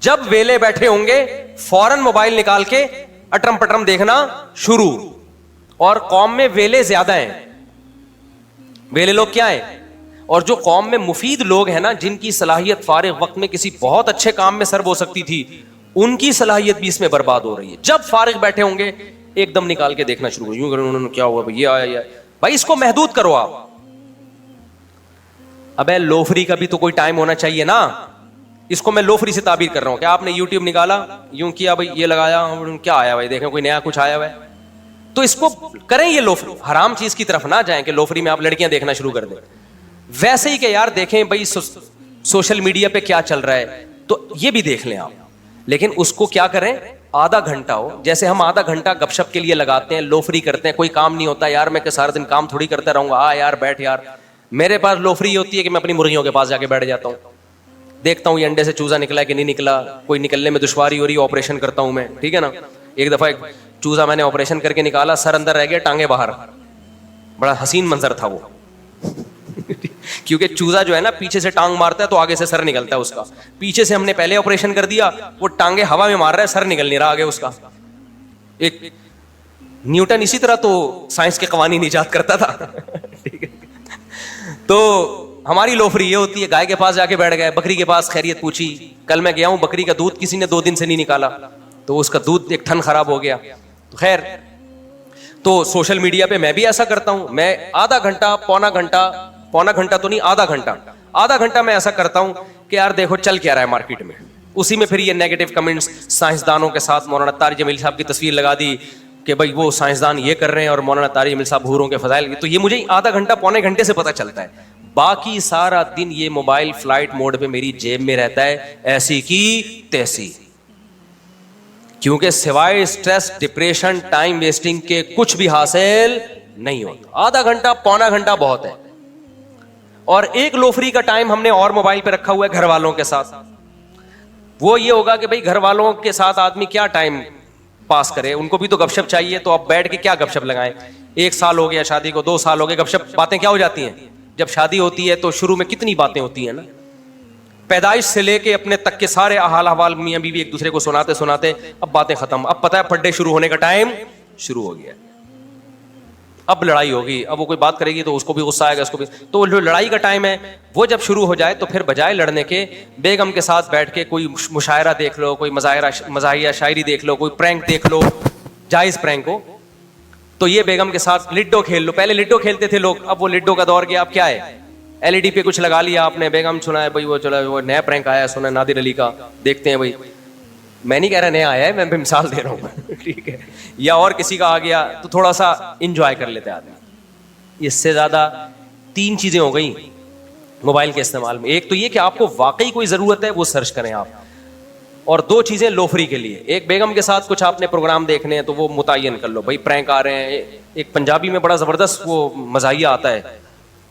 [SPEAKER 2] جب ویلے بیٹھے ہوں گے فوراً موبائل نکال کے اٹرم پٹرم دیکھنا شروع. اور قوم میں ویلے زیادہ ہیں. ویلے لوگ کیا ہیں؟ اور جو قوم میں مفید لوگ ہیں نا, جن کی صلاحیت فارغ وقت میں کسی بہت اچھے کام میں سرو ہو سکتی تھی, ان کی صلاحیت بھی اس میں برباد ہو رہی ہے. جب فارغ بیٹھے ہوں گے ایک دم نکال کے دیکھنا شروع, یوں کریں انہوں نے کیا ہوا بھائی, یہ آیا. بھائی اس کو محدود کرو آپ. ابے لوفری کا بھی تو کوئی ٹائم ہونا چاہیے نا. اس کو میں لوفری سے تعبیر کر رہا ہوں کہ آپ نے یوٹیوب نکالا, یوں کیا بھائی, یہ لگایا, کیا آیا بھائی, دیکھیں کوئی نیا کچھ آیا ہوا ہے, تو اس کو کریں. یہ لوفری حرام چیز کی طرف نہ جائیں کہ لوفری میں آپ لڑکیاں دیکھنا شروع کر دیں. ویسے ہی کہ یار دیکھیں بھائی سوشل میڈیا پہ کیا چل رہا ہے, تو یہ بھی دیکھ لیں آپ, لیکن اس کو کیا کریں, آدھا گھنٹہ ہو. جیسے ہم آدھا گھنٹہ گپ شپ کے لیے لگاتے ہیں, لوفری کرتے ہیں, کوئی کام نہیں ہوتا یار, میں کہ سارا دن کام تھوڑی کرتا رہوں گا, یار بیٹھ یار. میرے پاس لوفری ہوتی ہے کہ میں اپنی مرغیوں کے پاس جا کے بیٹھ جاتا ہوں, دیکھتا ہوں یہ انڈے سے چوزا نکلا ہے کہ نہیں نکلا, کوئی نکلنے میں دشواری ہو رہی ہے, آپریشن کرتا ہوں میں, ٹھیک ہے نا. ایک دفعہ ایک چوزا میں نے آپریشن کر کے نکالا, سر اندر رہ گیا, ٹانگیں باہر. بڑا حسین منظر تھا وہ کیونکہ چوزا جو ہے نا پیچھے سے ٹانگ مارتا ہے تو آگے سے سر نکلتا ہے اس کا. پیچھے سے ہم نے پہلے آپریشن کر دیا, وہ ٹانگیں ہوا میں مار رہا ہے, سر نکل نہیں رہا آگے اس کا. ایک نیوٹن اسی طرح تو سائنس کے قوانین ایجاد کرتا تھا. ٹھیک ہے, تو ہماری لوفری یہ ہوتی ہے, گائے کے پاس جا کے بیٹھ گئے, بکری کے پاس خیریت پوچھی. کل میں گیا ہوں, بکری کا دودھ کسی نے 2 دن سے نہیں نکالا, تو اس کا دودھ ایک ٹھن خراب ہو گیا. تو خیر, تو سوشل میڈیا پہ میں بھی ایسا کرتا ہوں. میں آدھا گھنٹہ پونا گھنٹہ تو نہیں, آدھا گھنٹہ میں ایسا کرتا ہوں کہ یار دیکھو چل کیا رہا ہے مارکیٹ میں. اسی میں پھر یہ نیگیٹو کمنٹس, سائنسدانوں کے ساتھ مولانا طارق جمیل صاحب کی تصویر لگا دی کہ بھائی وہ سائنسدان یہ کر رہے ہیں اور مولانا طارق جمیل صاحب حوروں کے فضائل. تو یہ مجھے آدھا گھنٹہ پونے گھنٹے سے پتہ چلتا ہے. باقی سارا دن یہ موبائل فلائٹ موڈ پہ میری جیب میں رہتا ہے, ایسی کی تیسی, کیونکہ سوائے اسٹریس, ڈپریشن, ٹائم ویسٹنگ کے کچھ بھی حاصل نہیں ہوتا. آدھا گھنٹہ پونا گھنٹہ بہت ہے. اور ایک لوفری کا ٹائم ہم نے اور موبائل پہ رکھا ہوا ہے گھر والوں کے ساتھ. وہ یہ ہوگا کہ بھائی گھر والوں کے ساتھ آدمی کیا ٹائم پاس کرے, ان کو بھی تو گپ شپ چاہیے. تو اب بیٹھ کے کیا گپ شپ لگائیں. 1 سال ہو گیا شادی کو, 2 سال ہو گئے, گپ شپ باتیں کیا ہو جاتی ہیں. جب شادی ہوتی ہے تو شروع میں کتنی باتیں ہوتی ہیں نا, پیدائش سے لے کے اپنے تک کے سارے حال احوال میاں بیوی ایک دوسرے کو سناتے اب باتیں ختم. اب پتہ ہے پڈے شروع ہونے کا ٹائم شروع ہو گیا. اب لڑائی ہوگی, اب وہ کوئی بات کرے گی تو اس کو بھی غصہ آئے گا, اس کو بھی. تو جو لڑائی کا ٹائم ہے وہ جب شروع ہو جائے تو پھر بجائے لڑنے کے بیگم کے ساتھ بیٹھ کے کوئی مشاعرہ دیکھ لو, کوئی مزاحیہ شاعری دیکھ لو, کوئی پرینک دیکھ لو, جائز پرینک ہو. تو یہ بیگم کے ساتھ لڈو کھیل لو. پہلے لڈو کھیلتے تھے لوگ, اب وہ لڈو کا دور گیا. اب کیا ہے, LED پہ کچھ لگا لیا آپ نے, بیگم سنا ہے بھائی وہ چلا وہ نیا پرینک آیا ہے, سنا نادر علی کا, دیکھتے ہیں بھائی. میں نہیں کہہ رہا نیا آیا ہے, میں مثال دے رہا ہوں. ٹھیک ہے, یا اور کسی کا آ گیا تو تھوڑا سا انجوائے کر لیتے آدمی. اس سے زیادہ 3 چیزیں ہو گئی موبائل کے استعمال میں. ایک تو یہ کہ آپ کو واقعی کوئی ضرورت ہے وہ سرچ کریں آپ, اور 2 چیزیں لوفری کے لیے. ایک بیگم کے ساتھ کچھ آپ نے پروگرام دیکھنے ہیں تو وہ متعین کر لو, بھائی پرینک آ رہے ہیں. ایک پنجابی میں بڑا زبردست وہ مزاحیہ آتا ہے,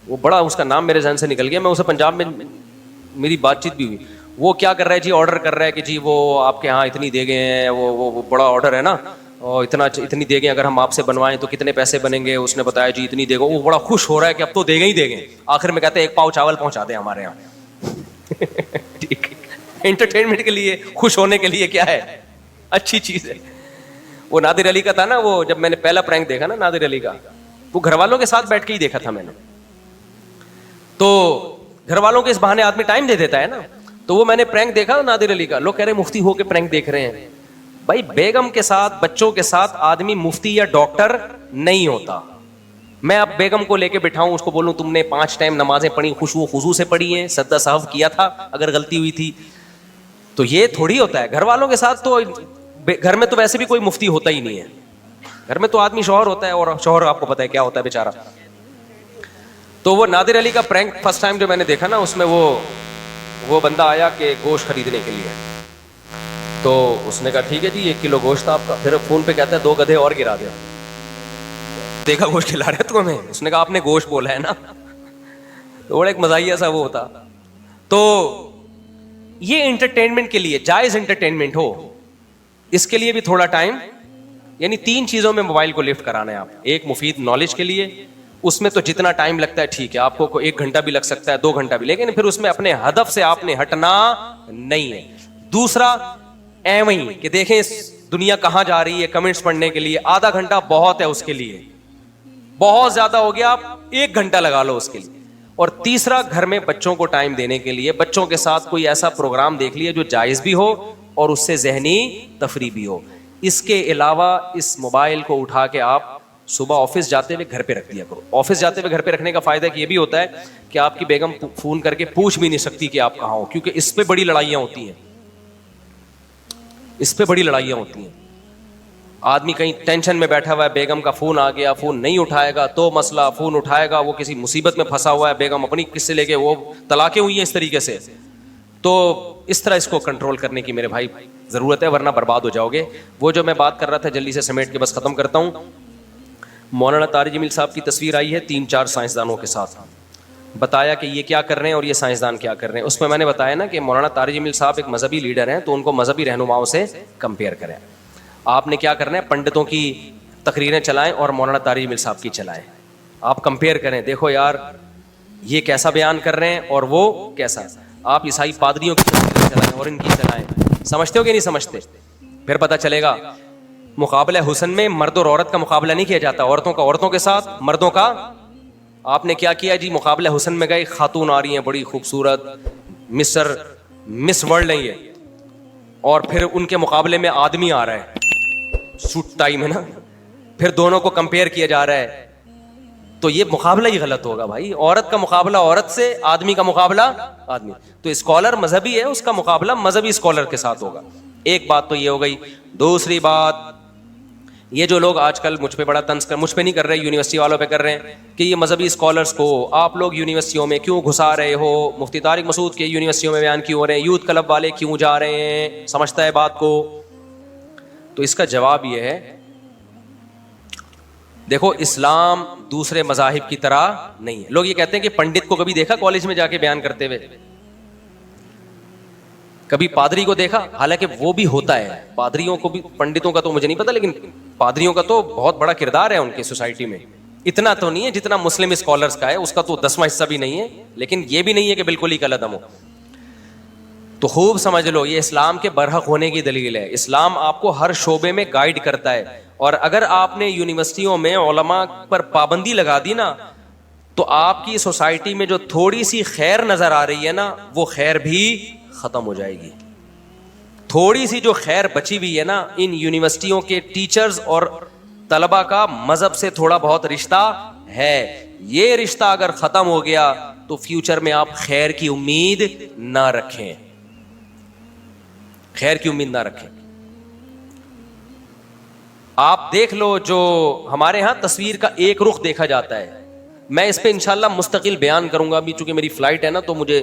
[SPEAKER 2] وہ بڑا, اس کا نام میرے ذہن سے نکل گیا, میں اسے پنجاب میں میری بات چیت بھی ہوئی. وہ کیا کر رہا ہے جی, آرڈر کر رہا ہے کہ جی وہ آپ کے ہاں اتنی دے گئے ہیں, وہ بڑا آرڈر ہے نا, اور اتنی دے گئے, اگر ہم آپ سے بنوائیں تو کتنے پیسے بنیں گے. اس نے بتایا جی اتنی دے گا. وہ بڑا خوش ہو رہا ہے کہ اب تو دے گئے. آخر میں کہتے ہیں 1 پاؤ چاول پہنچا دیں ہمارے یہاں. ٹھیک ہے, انٹرٹینمنٹ کے لیے, خوش ہونے کے لیے کیا ہے, اچھی چیز ہے. وہ نادر علی کا تھا نا, وہ جب میں نے پہلا پرینک دیکھا نا نادر علی کا, وہ گھر والوں کے ساتھ بیٹھ کے ہی دیکھا تھا میں نے. تو گھر والوں کے اس بہانے آدمی ٹائم دے دیتا ہے نا. تو وہ میں نے پرینک دیکھا نادر علی کا, لوگ کہہ رہے ہیں مفتی ہو کے پرینک دیکھ رہے ہیں. بھائی بیگم کے ساتھ, بچوں کے ساتھ آدمی مفتی یا ڈاکٹر نہیں ہوتا. میں اب بیگم کو لے کے بٹھاؤں, اس کو بولوں تم نے 5 ٹائم نمازیں پڑھی, خشوع و خضوع سے پڑھی ہیں, سجدہ سہو کیا تھا اگر غلطی ہوئی تھی, تو یہ تھوڑی ہوتا ہے. گھر والوں کے ساتھ تو, گھر میں تو ویسے بھی کوئی مفتی ہوتا ہی نہیں ہے. گھر میں تو آدمی شوہر ہوتا ہے, اور شوہر آپ کو پتا ہے کیا ہوتا ہے بیچارہ. تو وہ نادر علی کا پرینک فرسٹ ٹائم جو میں نے دیکھا نا, اس میں وہ بندہ آیا کہ گوشت خریدنے کے لیے. تو اس نے کہا ٹھیک ہے جی 1 کلو گوشت آپ کا. پھر فون پہ کہتا ہے 2 گدھے اور گرا دیا. دیکھا گوشت کھلا رہے تو ہمیں, اس نے کہا آپ نے گوشت بولا ہے نا. تو ایک مزاحیہ سا وہ ہوتا. تو یہ انٹرٹینمنٹ کے لیے, جائز انٹرٹینمنٹ ہو, اس کے لیے بھی تھوڑا ٹائم, یعنی 3 چیزوں میں موبائل کو لفٹ کرانا ہے آپ. ایک مفید نالج کے لیے, اس میں تو جتنا ٹائم لگتا ہے ٹھیک ہے, آپ کو 1 گھنٹہ بھی لگ سکتا ہے, 2 گھنٹہ بھی, لیکن پھر اس میں اپنے ہدف سے آپ نے ہٹنا نہیں ہے. دوسرا ایویں کہ دیکھیں دنیا کہاں جا رہی ہے, کمنٹس پڑھنے کے لیے آدھا گھنٹہ بہت ہے, اس کے لیے بہت زیادہ ہو گیا, آپ 1 گھنٹہ لگا لو اس کے لیے. اور تیسرا گھر میں بچوں کو ٹائم دینے کے لیے بچوں کے ساتھ کوئی ایسا پروگرام دیکھ لیے جو جائز بھی ہو اور اس سے ذہنی تفریح بھی ہو. اس کے علاوہ اس موبائل کو اٹھا کے آپ صبح آفس جاتے ہوئے گھر پہ رکھ دیا کرو. آفس جاتے ہوئے گھر پہ رکھنے کا فائدہ یہ بھی ہوتا ہے کہ آپ کی بیگم فون کر کے پوچھ بھی نہیں سکتی کہ آپ کہاں ہو, کیونکہ اس پہ بڑی لڑائیاں ہوتی ہیں, اس پہ بڑی لڑائیاں ہوتی ہیں. آدمی کہیں ٹینشن میں بیٹھا ہوا ہے, بیگم کا فون آ گیا, فون نہیں اٹھائے گا تو مسئلہ, فون اٹھائے گا وہ کسی مصیبت میں پھنسا ہوا ہے, بیگم اپنی قصے لے کے, وہ طلاقیں ہوئی ہیں اس طریقے سے. تو اس طرح اس کو کنٹرول کرنے کی میرے بھائی ضرورت ہے, ورنہ برباد ہو جاؤ گے. وہ جو میں بات کر رہا تھا جلدی سے سمیٹ کے بس ختم کرتا ہوں. مولانا طارق جمیل صاحب کی تصویر آئی ہے 3-4 سائنسدانوں کے ساتھ, بتایا کہ یہ کیا کر رہے ہیں اور یہ سائنسدان کیا کر رہے ہیں. اس میں نے بتایا نا کہ مولانا طارق جمیل صاحب ایک مذہبی لیڈر ہیں, تو ان کو مذہبی رہنماؤں سے کمپیئر کریں. آپ نے کیا کرنا ہے, پنڈتوں کی تقریریں چلائیں اور مولانا طارق جمیل صاحب کی چلائیں. آپ کمپیئر کریں, دیکھو یار یہ کیسا بیان کر رہے ہیں اور وہ کیسا. آپ عیسائی پادریوں کی تصویریں چلائیں اور ان کی چلائیں, سمجھتے ہو کہ نہیں سمجھتے؟ پھر پتہ چلے گا. مقابلہ حسن میں مرد اور عورت کا مقابلہ نہیں کیا جاتا, عورتوں کا عورتوں کے ساتھ, مردوں کا. آپ نے کیا کیا جی, مقابلہ حسن میں گئے, خاتون آ رہی ہیں بڑی خوبصورت, مس ورلڈ ہیں یہ, اور پھر ان کے مقابلے میں آدمی آ رہا ہے سوٹ ٹائی میں نا, پھر دونوں کو کمپیئر کیا جا رہا ہے, تو یہ مقابلہ ہی غلط ہوگا بھائی. عورت کا مقابلہ عورت سے, آدمی کا مقابلہ آدمی. تو اسکالر مذہبی ہے, اس کا مقابلہ مذہبی اسکالر کے ساتھ ہوگا. ایک بات تو یہ ہو گئی. دوسری بات, یہ جو لوگ آج کل مجھ پہ بڑا طنز کر, مجھ پہ نہیں کر رہے, یونیورسٹی والوں پہ کر رہے ہیں کہ یہ مذہبی اسکالرس کو آپ لوگ یونیورسٹیوں میں کیوں گھسا رہے ہو, مفتی طارق مسعود کے یونیورسٹیوں میں بیان کیوں ہو رہے ہیں, یوتھ کلب والے کیوں جا رہے ہیں, سمجھتا ہے بات کو؟ تو اس کا جواب یہ ہے, دیکھو اسلام دوسرے مذاہب کی طرح نہیں ہے. لوگ یہ کہتے ہیں کہ پنڈت کو کبھی دیکھا کالج میں جا کے بیان کرتے ہوئے؟ کبھی پادری کو دیکھا؟ حالانکہ وہ بھی ہوتا ہے, پادریوں کو بھی, پنڈتوں کا تو مجھے نہیں پتا, لیکن پادریوں کا تو بہت بڑا کردار ہے ان کی سوسائٹی میں. اتنا تو نہیں ہے جتنا مسلم اسکالرس کا ہے, اس کا تو 10واں حصہ بھی نہیں ہے, لیکن یہ بھی نہیں ہے کہ بالکل ہی کل عدم ہو. تو خوب سمجھ لو, یہ اسلام کے برحق ہونے کی دلیل ہے. اسلام آپ کو ہر شعبے میں گائیڈ کرتا ہے, اور اگر آپ نے یونیورسٹیوں میں علماء پر پابندی لگا دی نا, تو آپ کی سوسائٹی میں جو تھوڑی سی خیر نظر آ رہی ہے نا, وہ خیر بھی ختم ہو جائے گی. تھوڑی سی جو خیر بچی ہوئی ہے نا, ان یونیورسٹیوں کے ٹیچرز اور طلبہ کا مذہب سے تھوڑا بہت رشتہ ہے. یہ رشتہ اگر ختم ہو گیا تو فیوچر میں آپ خیر کی امید نہ رکھیں, خیر کی امید نہ رکھیں. آپ دیکھ لو, جو ہمارے ہاں تصویر کا ایک رخ دیکھا جاتا ہے, میں اس پہ انشاءاللہ مستقل بیان کروں گا. ابھی چونکہ میری فلائٹ ہے نا, تو مجھے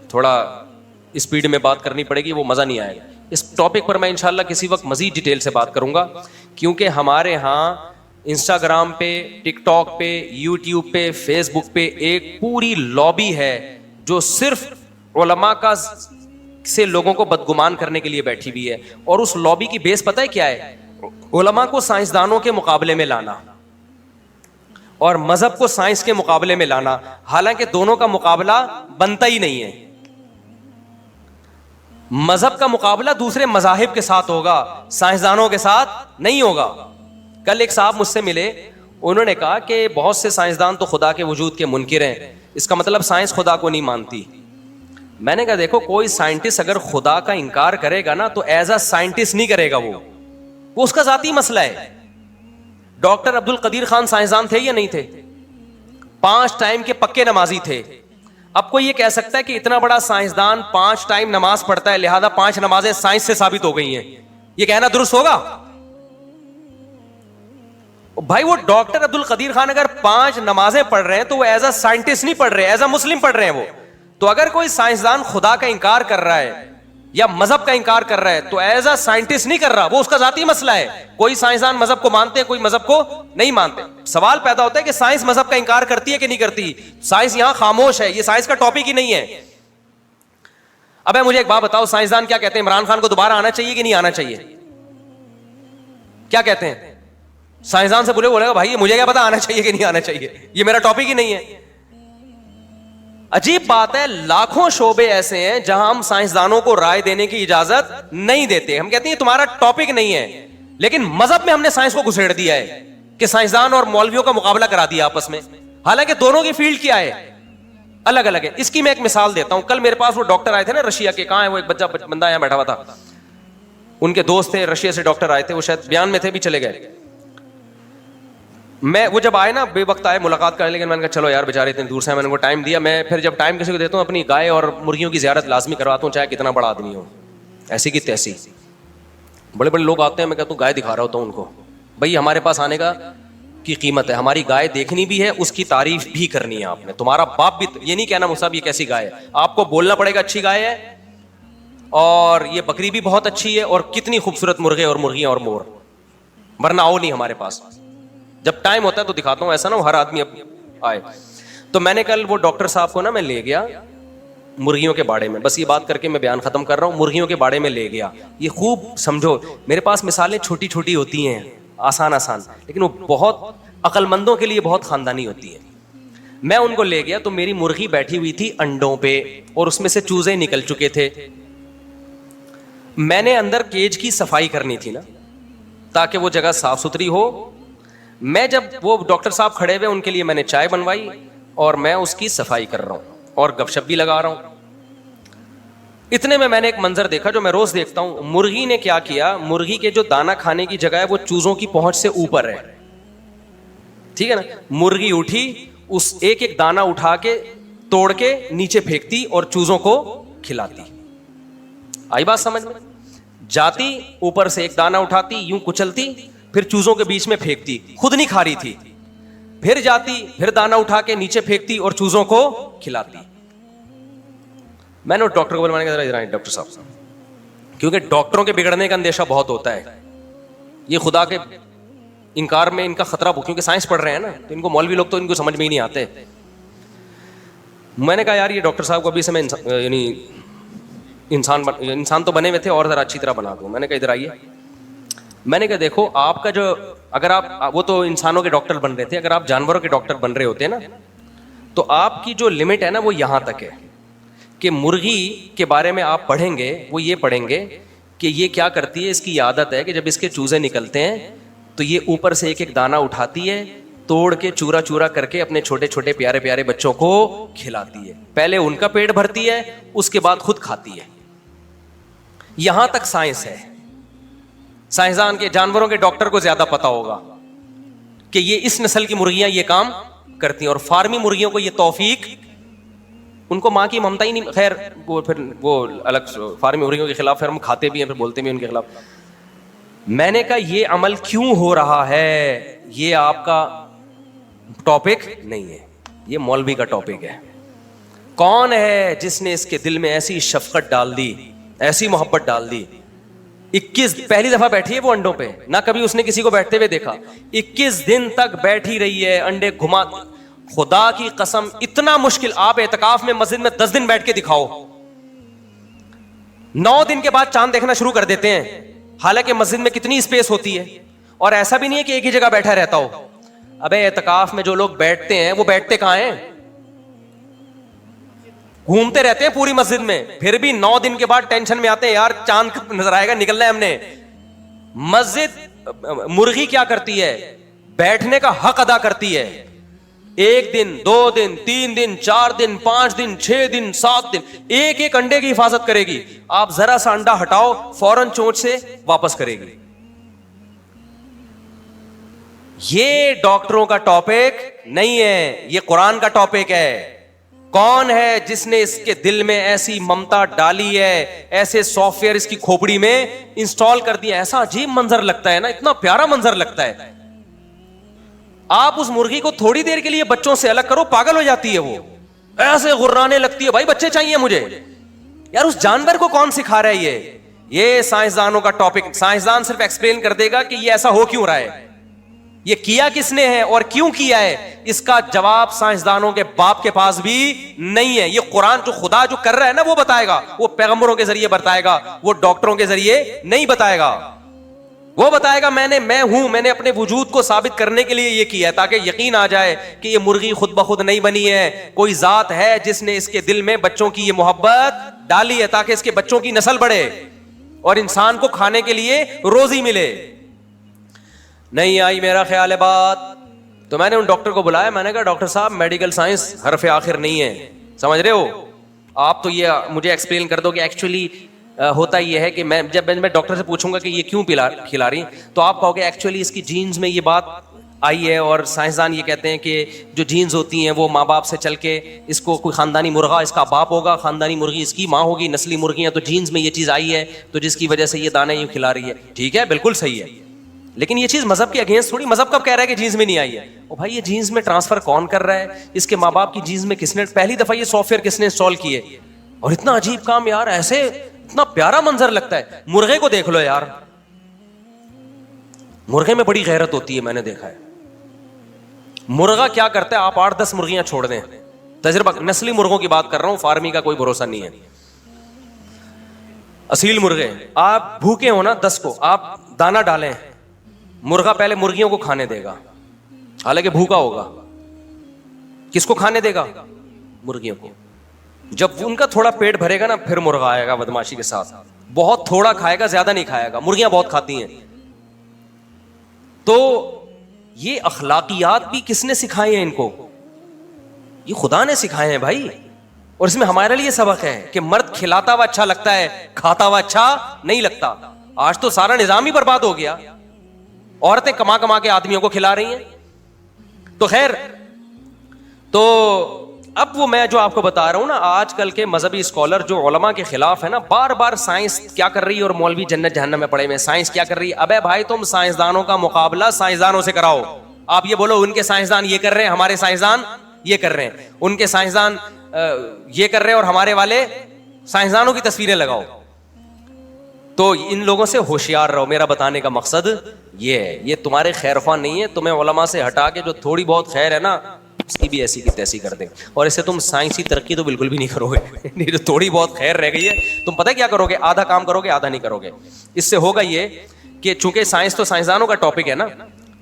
[SPEAKER 2] تھوڑا اسپیڈ میں بات کرنی پڑے گی, وہ مزہ نہیں آئے گا. اس ٹاپک پر میں انشاءاللہ کسی وقت مزید ڈیٹیل سے بات کروں گا, کیونکہ ہمارے ہاں انسٹاگرام پہ, ٹک ٹاک پہ, یوٹیوب پہ, فیس بک پہ ایک پوری لابی ہے جو صرف علماء کا سے لوگوں کو بدگمان کرنے کے لیے بیٹھی ہوئی ہے. اور اس لابی کی بیس پتہ ہے کیا ہے؟ علماء کو سائنسدانوں کے مقابلے میں لانا اور مذہب کو سائنس کے مقابلے میں لانا, حالانکہ دونوں کا مقابلہ بنتا ہی نہیں ہے. مذہب کا مقابلہ دوسرے مذاہب کے ساتھ ہوگا, سائنسدانوں کے ساتھ نہیں ہوگا. کل ایک صاحب مجھ سے ملے, انہوں نے کہا کہ بہت سے سائنسدان تو خدا کے وجود کے منکر ہیں, اس کا مطلب سائنس خدا کو نہیں مانتی. میں نے کہا دیکھو, کوئی سائنٹسٹ اگر خدا کا انکار کرے گا نا, تو ایز اے سائنٹسٹ نہیں کرے گا, وہ اس کا ذاتی مسئلہ ہے. ڈاکٹر عبد القدیر خان سائنسدان تھے یا نہیں تھے؟ 5 ٹائم کے پکے نمازی تھے. اب کوئی یہ کہہ سکتا ہے کہ اتنا بڑا سائنسدان 5 ٹائم نماز پڑھتا ہے, لہذا 5 نمازیں سائنس سے ثابت ہو گئی ہیں, یہ کہنا درست ہوگا؟ بھائی وہ ڈاکٹر عبد القدیر خان اگر 5 نمازیں پڑھ رہے ہیں تو وہ ایز اے سائنٹسٹ نہیں پڑھ رہے, ایز اے مسلم پڑھ رہے ہیں وہ. تو اگر کوئی سائنسدان خدا کا انکار کر رہا ہے یا مذہب کا انکار کر رہا ہے, تو ایز اے سائنٹسٹ نہیں کر رہا, وہ اس کا ذاتی مسئلہ ہے. کوئی سائنسدان مذہب کو مانتے ہیں, کوئی مذہب کو نہیں مانتے. سوال پیدا ہوتا ہے کہ سائنس مذہب کا انکار کرتی ہے کہ نہیں کرتی؟ سائنس یہاں خاموش ہے, یہ سائنس کا ٹاپک ہی نہیں ہے. اب مجھے ایک بات بتاؤ, سائنسدان کیا کہتے ہیں, عمران خان کو دوبارہ آنا چاہیے کہ نہیں آنا چاہیے؟ کیا کہتے ہیں؟ سائنسدان سے بولے گا بھائی مجھے کیا پتا آنا چاہیے کہ نہیں آنا چاہیے, یہ میرا ٹاپک ہی نہیں ہے. عجیب بات ہے, لاکھوں شعبے ایسے ہیں جہاں ہم سائنسدانوں کو رائے دینے کی اجازت نہیں دیتے. ہم کہتے ہیں تمہارا ٹاپک نہیں ہے, لیکن مذہب میں ہم نے سائنس کو گھسیڑ دیا ہے کہ سائنسدان اور مولویوں کا مقابلہ کرا دیا آپس میں, حالانکہ دونوں کی فیلڈ کیا ہے, الگ الگ ہے. اس کی میں ایک مثال دیتا ہوں. کل میرے پاس وہ ڈاکٹر آئے تھے نا رشیا کے, کہاں ہے وہ, ایک بندہ یہاں بیٹھا ہوا تھا, ان کے دوست تھے رشیا سے ڈاکٹر آئے تھے, وہ شاید بیان میں تھے بھی چلے گئے. میں وہ جب آئے نا بے وقت آئے ملاقات کرنے, لیکن میں نے کہا چلو یار بیچارے اتنے دور سے ہیں, میں نے کو ٹائم دیا. میں پھر جب ٹائم کسی کو دیتا ہوں اپنی گائے اور مرغیوں کی زیارت لازمی کرواتا ہوں, چاہے کتنا بڑا آدمی ہو, ایسی کی تیسی. بڑے بڑے لوگ آتے ہیں, میں کہتا ہوں گائے دکھا رہا ہوتا ہوں ان کو, بھائی ہمارے پاس آنے کا کی قیمت ہے, ہماری گائے دیکھنی بھی ہے, اس کی تعریف بھی کرنی ہے آپ نے. تمہارا باپ بھی یہ نہیں کہنا مصعب یہ کیسی گائے ہے, آپ کو بولنا پڑے گا اچھی گائے ہے, اور یہ بکری بھی بہت اچھی ہے, اور کتنی خوبصورت مرغے اور مرغیاں اور مور, ورنہ آؤ نہیں ہمارے پاس. جب ٹائم ہوتا ہے تو دکھاتا ہوں, ایسا نہ ہر آدمی اب آئے. تو میں نے کل وہ ڈاکٹر صاحب کو نا میں لے گیا مرغیوں کے بارے میں, بس یہ بات کر کے میں بیان ختم کر رہا ہوں, مرغیوں کے بارے میں لے گیا. یہ خوب سمجھو, میرے پاس مثالیں چھوٹی چھوٹی ہوتی ہیں, آسان, لیکن وہ بہت عقل مندوں کے لیے بہت خاندانی ہوتی ہے. میں ان کو لے گیا تو میری مرغی بیٹھی ہوئی تھی انڈوں پہ اور اس میں سے چوزے نکل چکے تھے. میں نے اندر کیج کی صفائی کرنی تھی نا تاکہ وہ جگہ صاف ستھری ہو. میں جب وہ ڈاکٹر صاحب کھڑے ہوئے ان کے لیے میں نے چائے بنوائی اور میں اس کی صفائی کر رہا ہوں اور گپ شپ بھی لگا رہا ہوں. اتنے میں نے ایک منظر دیکھا جو میں روز دیکھتا ہوں. مرغی نے کیا کیا, مرغی کے جو دانا کھانے کی جگہ ہے وہ چوزوں کی پہنچ سے اوپر ہے, ٹھیک ہے نا. مرغی اٹھی, اس ایک ایک دانا اٹھا کے توڑ کے نیچے پھینکتی اور چوزوں کو کھلاتی. آئی بات سمجھ میں؟ جاتی اوپر سے ایک دانا اٹھاتی, یوں کچلتی, پھر چوزوں کے بیچ میں پھینکتی, خود نہیں کھا رہی تھی. پھر جاتی, پھر دانا اٹھا کے نیچے پھینکتی اور چوزوں کو کھلاتی. میں نے ڈاکٹر کو بلوانے کا ذرا ڈاکٹر صاحب, کیونکہ ڈاکٹروں کے بگڑنے کا اندیشہ بہت ہوتا ہے. یہ خدا کے انکار میں ان کا خطرہ, کیونکہ سائنس پڑھ رہے ہیں نا تو ان کو مولوی لوگ تو ان کو سمجھ میں ہی نہیں آتے. میں نے کہا یار یہ ڈاکٹر صاحب کو ابھی سے میں یعنی انسان تو بنے ہوئے تھے اور ذرا اچھی طرح بنا دوں. میں نے کہا ادھر آئیے. میں نے کہا دیکھو آپ کا جو, اگر آپ, وہ تو انسانوں کے ڈاکٹر بن رہے تھے, اگر آپ جانوروں کے ڈاکٹر بن رہے ہوتے نا تو آپ کی جو لمٹ ہے نا وہ یہاں تک ہے کہ مرغی کے بارے میں آپ پڑھیں گے, وہ یہ پڑھیں گے کہ یہ کیا کرتی ہے. اس کی عادت ہے کہ جب اس کے چوزے نکلتے ہیں تو یہ اوپر سے ایک ایک دانہ اٹھاتی ہے, توڑ کے چورا چورا کر کے اپنے چھوٹے چھوٹے پیارے پیارے بچوں کو کھلاتی ہے. پہلے ان کا پیٹ بھرتی ہے, اس کے بعد خود کھاتی ہے. یہاں تک سائنس ہے. سائنسدان کے, جانوروں کے ڈاکٹر کو زیادہ پتا ہوگا کہ یہ اس نسل کی مرغیاں یہ کام کرتی ہیں. اور فارمی مرغیوں کو یہ توفیق, ان کو ماں کی ممتا ہی نہیں. خیر وہ پھر وہ الگ, فارمی مرغیوں کے خلاف پھر ہم کھاتے بھی ہیں, پھر بولتے بھی ان کے خلاف. میں نے کہا یہ عمل کیوں ہو رہا ہے, یہ آپ کا ٹاپک نہیں ہے, یہ مولوی کا ٹاپک ہے. کون ہے جس نے اس کے دل میں ایسی شفقت ڈال دی, ایسی محبت ڈال دی. 21 پہلی دفعہ بیٹھی ہے وہ انڈوں پہ, نہ کبھی اس نے کسی کو بیٹھتے ہوئے دیکھا. 21 دن تک بیٹھی رہی ہے, انڈے گھما. خدا کی قسم اتنا مشکل, آپ اعتکاف میں مسجد میں 10 دن بیٹھ کے دکھاؤ, 9 دن کے بعد چاند دیکھنا شروع کر دیتے ہیں. حالانکہ مسجد میں کتنی اسپیس ہوتی ہے, اور ایسا بھی نہیں ہے کہ ایک ہی جگہ بیٹھا رہتا ہو. ابے اعتکاف میں جو لوگ بیٹھتے ہیں وہ بیٹھتے کہاں ہیں, گھومتے رہتے ہیں پوری مسجد میں. پھر بھی 9 دن کے بعد ٹینشن میں آتے ہیں, یار چاند نظر آئے گا, نکلنا ہے ہم نے. مسجد, مرغی کیا کرتی ہے, بیٹھنے کا حق ادا کرتی ہے. 1 دن 2 دن 3 دن 4 دن 5 دن 6 دن 7 دن ایک ایک انڈے کی حفاظت کرے گی. آپ ذرا سا انڈا ہٹاؤ فوراً چونچ سے واپس کرے گی. یہ ڈاکٹروں کا ٹاپک نہیں ہے, یہ قرآن کا ٹاپک ہے. کون ہے جس نے اس کے دل میں ایسی ممتا ڈالی ہے, ایسے سافٹ ویئر اس کی کھوپڑی میں انسٹال کر دیا. ایسا عجیب منظر لگتا ہے نا, اتنا پیارا منظر لگتا ہے. آپ اس مرغی کو تھوڑی دیر کے لیے بچوں سے الگ کرو, پاگل ہو جاتی ہے, وہ ایسے غرانے لگتی ہے, بھائی بچے چاہیے مجھے. یار اس جانور کو کون سکھا رہا ہے یہ سائنسدانوں کا ٹاپک. سائنسدان صرف ایکسپلین کر دے گا کہ یہ ایسا ہو کیوں رہا ہے, یہ کیا کس نے ہے اور کیوں کیا ہے. اس کا جواب سائنسدانوں کے باپ کے پاس بھی نہیں ہے. یہ قرآن جو خدا جو کر رہا ہے نا وہ بتائے گا, وہ پیغمبروں کے ذریعے بتائے گا, وہ ڈاکٹروں کے ذریعے نہیں بتائے گا. وہ بتائے گا میں ہوں, میں نے اپنے وجود کو ثابت کرنے کے لیے یہ کیا ہے تاکہ یقین آ جائے کہ یہ مرغی خود بخود نہیں بنی ہے, کوئی ذات ہے جس نے اس کے دل میں بچوں کی یہ محبت ڈالی ہے تاکہ اس کے بچوں کی نسل بڑھے اور انسان کو کھانے کے لیے روزی ملے. نہیں آئی میرا خیال ہے بات. تو میں نے ان ڈاکٹر کو بلایا, میں نے کہا ڈاکٹر صاحب میڈیکل سائنس حرف آخر نہیں ہے, سمجھ رہے ہو آپ, تو یہ مجھے ایکسپلین کر دو کہ ایکچولی ہوتا یہ ہے کہ جب میں ڈاکٹر سے پوچھوں گا کہ یہ کیوں کھلا رہی, تو آپ کہو گے ایکچولی اس کی جینز میں یہ بات آئی ہے. اور سائنسدان یہ کہتے ہیں کہ جو جینز ہوتی ہیں وہ ماں باپ سے چل کے, اس کو کوئی خاندانی مرغا اس کا باپ ہوگا, خاندانی مرغی اس کی ماں ہوگی, نسلی مرغیاں, تو جینز میں یہ چیز آئی ہے تو جس کی وجہ سے یہ دانے یوں کھلا رہی ہے. ٹھیک ہے, بالکل صحیح ہے, لیکن یہ چیز مذہب کے اگینسٹ تھوڑی. مذہب کب کہہ رہا ہے کہ جینز میں نہیں آئی ہے؟ او بھائی یہ جینز میں ٹرانسفر کون کر رہا ہے, اس کے ماں باپ کی جینز میں کس نے پہلی دفعہ یہ سافٹ ویئر کس نے انسٹال کیے. اور اتنا عجیب کام یار, ایسے اتنا پیارا منظر لگتا ہے. مرغے کو دیکھ لو یار, مرغے میں بڑی غیرت ہوتی ہے, میں نے دیکھا ہے. مرغا کیا کرتا ہے, آپ 8-10 مرغیاں چھوڑ دیں, تجربہ نسلی مرغوں کی بات کر رہا ہوں, فارمی کا کوئی بھروسہ نہیں ہے. اصیل مرغے, آپ بھوکے ہو نا 10 کو, آپ دانا ڈالیں, مرغا پہلے مرغیوں کو کھانے دے گا, حالانکہ بھوکا ہوگا. کس کو کھانے دے گا؟ مرغیوں کو. جب ان کا تھوڑا پیٹ بھرے گا نا پھر مرغا آئے گا بدماشی کے ساتھ. بہت تھوڑا کھائے گا, زیادہ نہیں کھائے گا. مرغیاں بہت کھاتی ہیں. تو یہ اخلاقیات بھی کس نے سکھائے ہیں ان کو؟ یہ خدا نے سکھائے ہیں بھائی. اور اس میں ہمارے لیے سبق ہے کہ مرد کھلاتا ہوا اچھا لگتا ہے, کھاتا ہوا اچھا نہیں لگتا. آج تو سارا نظام ہی برباد ہو گیا. عورتیں کما کما کے آدمیوں کو کھلا رہی ہیں. تو خیر, تو اب وہ میں جو آپ کو بتا رہا ہوں نا, آج کل کے مذہبی اسکالر جو علماء کے خلاف ہے نا, بار بار سائنس کیا کر رہی ہے اور مولوی جنت جہنم میں پڑے ہوئے, سائنس کیا کر رہی ہے. ابے بھائی تم سائنسدانوں کا مقابلہ سائنسدانوں سے کراؤ. آپ یہ بولو ان کے سائنسدان یہ کر رہے ہیں, ہمارے سائنسدان یہ کر رہے ہیں, ان کے سائنسدان یہ کر رہے ہیں اور ہمارے والے سائنسدانوں کی تصویریں لگاؤ. تو ان لوگوں سے ہوشیار رہو. میرا بتانے کا مقصد یہ ہے, یہ تمہارے خیر خواہ نہیں ہے. تمہیں علماء سے ہٹا کے جو تھوڑی بہت خیر ہے نا اس کی بھی ایسی کی تیسی کر دیں. اور اس سے تم سائنسی ترقی تو بالکل بھی نہیں کرو گے. جو تھوڑی بہت خیر رہ گئی ہے تم پتہ کیا کرو گے, آدھا کام کرو گے آدھا نہیں کرو گے. اس سے ہوگا یہ کہ چونکہ سائنس تو سائنسدانوں کا ٹاپک ہے نا,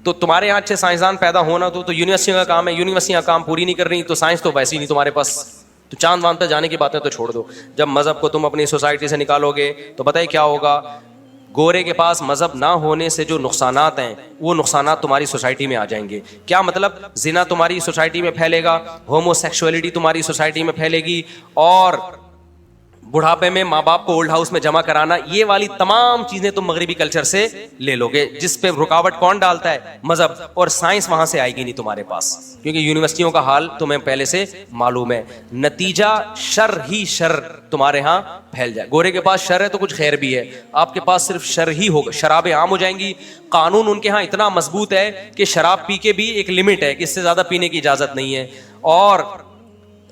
[SPEAKER 2] تو تمہارے یہاں اچھے سائنسدان پیدا ہونا تو یونیورسٹیوں کا کام ہے. یونیورسٹیاں کام پوری نہیں کر رہی تو سائنس تو ویسی نہیں تمہارے پاس. تو چاند وان پہ جانے کی باتیں تو چھوڑ دو. جب مذہب کو تم اپنی سوسائٹی سے نکالو گے تو پتہ ہے کیا ہوگا, گورے کے پاس مذہب نہ ہونے سے جو نقصانات ہیں وہ نقصانات تمہاری سوسائٹی میں آ جائیں گے. کیا مطلب؟ زنا تمہاری سوسائٹی میں پھیلے گا, ہومو سیکشولیٹی تمہاری سوسائٹی میں پھیلے گی, اور بڑھاپے میں ماں باپ کو اولڈ ہاؤس میں جمع کرانا, یہ والی تمام چیزیں تم مغربی کلچر سے لے لو گے. جس پہ رکاوٹ کون ڈالتا ہے؟ مذہب. اور سائنس وہاں سے آئے گی نہیں تمہارے پاس, کیونکہ یونیورسٹیوں کا حال تمہیں پہلے سے معلوم ہے. نتیجہ شر ہی شر تمہارے ہاں پھیل جائے. گورے کے پاس شر ہے تو کچھ خیر بھی ہے, آپ کے پاس صرف شر ہی ہوگا. شرابیں عام ہو جائیں گی. قانون ان کے ہاں اتنا مضبوط ہے کہ شراب پی کے بھی ایک لمٹ ہے کہ اس سے زیادہ پینے کی اجازت نہیں ہے. اور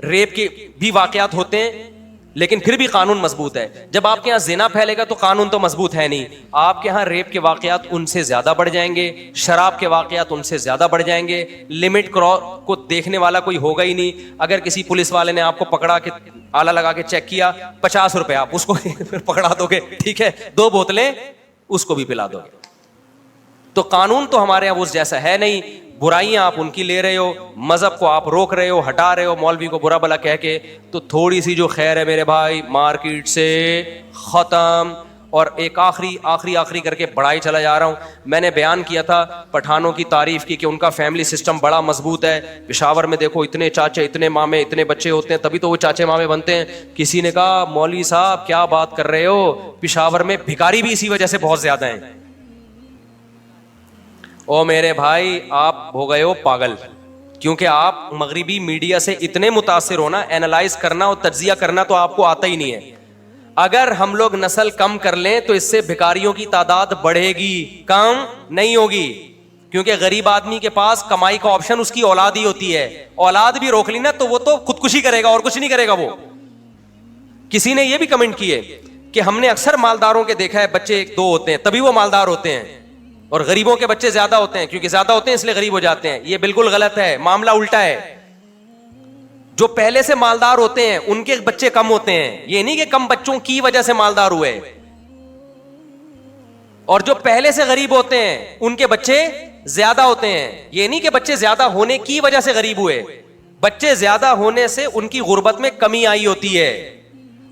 [SPEAKER 2] ریپ کے بھی واقعات ہوتے ہیں لیکن پھر بھی قانون مضبوط ہے. جب آپ کے یہاں زنا پھیلے گا تو قانون تو مضبوط ہے نہیں. آپ کے ہاں ریپ کے واقعات ان سے زیادہ بڑھ جائیں گے, شراب کے واقعات ان سے زیادہ بڑھ جائیں گے. لمٹ کو دیکھنے والا کوئی ہوگا ہی نہیں. اگر کسی پولیس والے نے آپ کو پکڑا کے آلہ لگا کے چیک کیا, 50 روپے آپ اس کو پکڑا دو گے, ٹھیک ہے, 2 بوتلیں اس کو بھی پلا دو گے. تو قانون تو ہمارے یہاں اس جیسا ہے نہیں. برائیاں آپ ان کی لے رہے ہو, مذہب کو آپ روک رہے ہو, ہٹا رہے ہو, مولوی کو برا بلا کہہ کے. تو تھوڑی سی جو خیر ہے میرے بھائی مارکیٹ سے ختم. اور ایک آخری کر کے بڑھائی چلا جا رہا ہوں. میں نے بیان کیا تھا پٹھانوں کی تعریف کی کہ ان کا فیملی سسٹم بڑا مضبوط ہے. پشاور میں دیکھو اتنے چاچے, اتنے مامے, اتنے بچے ہوتے ہیں, تبھی تو وہ چاچے مامے بنتے ہیں. کسی نے کہا مولوی صاحب کیا بات کر رہے ہو, پشاور میں بھکاری بھی اسی وجہ سے بہت زیادہ ہیں. او میرے بھائی آپ ہو گئے ہو پاگل, کیونکہ آپ مغربی میڈیا سے اتنے متاثر ہونا, اینالائز کرنا اور تجزیہ کرنا تو آپ کو آتا ہی نہیں ہے. اگر ہم لوگ نسل کم کر لیں تو اس سے بھکاریوں کی تعداد بڑھے گی, کم نہیں ہوگی. کیونکہ غریب آدمی کے پاس کمائی کا آپشن اس کی اولاد ہی ہوتی ہے. اولاد بھی روک لی نا تو وہ تو خودکشی کرے گا اور کچھ نہیں کرے گا. وہ کسی نے یہ بھی کمنٹ کیے کہ ہم نے اکثر مالداروں کے دیکھا ہے بچے 1-2 ہوتے ہیں تبھی وہ مالدار ہوتے ہیں, اور غریبوں کے بچے زیادہ ہوتے ہیں کیونکہ زیادہ ہوتے ہیں اس لیے غریب ہو جاتے ہیں. یہ بالکل غلط ہے, معاملہ الٹا ہے. جو پہلے سے مالدار ہوتے ہیں ان کے بچے کم ہوتے ہیں. یہ نہیں کہ کم بچوں کی وجہ سے مالدار ہوئے, اور جو پہلے سے غریب ہوتے ہیں ان کے بچے زیادہ ہوتے ہیں. یہ نہیں کہ بچے زیادہ ہونے کی وجہ سے غریب ہوئے, بچے زیادہ ہونے سے ان کی غربت میں کمی آئی ہوتی ہے,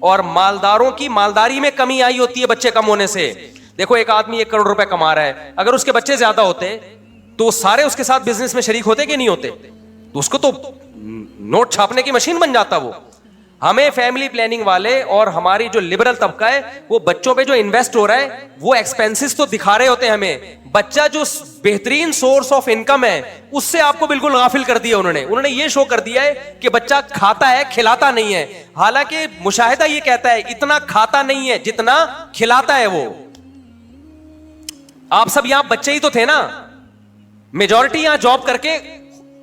[SPEAKER 2] اور مالداروں کی مالداری میں کمی آئی ہوتی ہے بچے کم ہونے سے. دیکھو ایک آدمی 1 کروڑ روپے کما رہا ہے, اگر اس کے بچے زیادہ ہوتے تو سارے اس کے ساتھ بزنس میں شریک ہوتے کہ نہیں ہوتے؟ تو اس کو تو نوٹ چھاپنے کی مشین بن جاتا وہ. ہمیں فیملی پلاننگ والے اور ہماری جو لبرل طبقہ ہے وہ بچوں پہ جو انویسٹ ہو رہا ہے وہ ایکسپینسز تو دکھا رہے ہوتے ہیں ہمیں. بچہ جو بہترین سورس آف انکم ہے اس سے آپ کو بالکل غافل کر دیا انہوں نے یہ شو کر دیا ہے کہ بچہ کھاتا ہے کھلاتا نہیں ہے. حالانکہ مشاہدہ یہ کہتا ہے اتنا کھاتا نہیں ہے جتنا کھلاتا ہے وہ. آپ سب یہاں بچے ہی تو تھے نا, میجورٹی یہاں جاب کر کے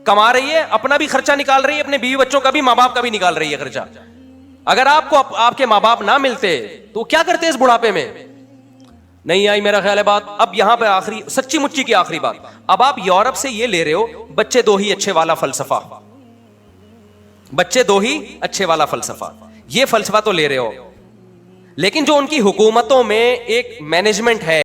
[SPEAKER 2] کما رہی ہے, اپنا بھی خرچہ نکال رہی ہے, اپنے بیوی بچوں کا بھی, ماں باپ کا بھی نکال رہی ہے خرچہ. اگر آپ کو آپ کے ماں باپ نہ ملتے تو کیا کرتے اس بڑھاپے میں؟ نہیں آئی میرا خیال ہے بات. اب یہاں پہ آخری سچی مچی کی آخری بات, اب آپ یورپ سے یہ لے رہے ہو بچے 2 ہی اچھے والا فلسفہ, بچے 2 ہی اچھے والا فلسفہ, یہ فلسفہ تو لے رہے ہو, لیکن جو ان کی حکومتوں میں ایک مینجمنٹ ہے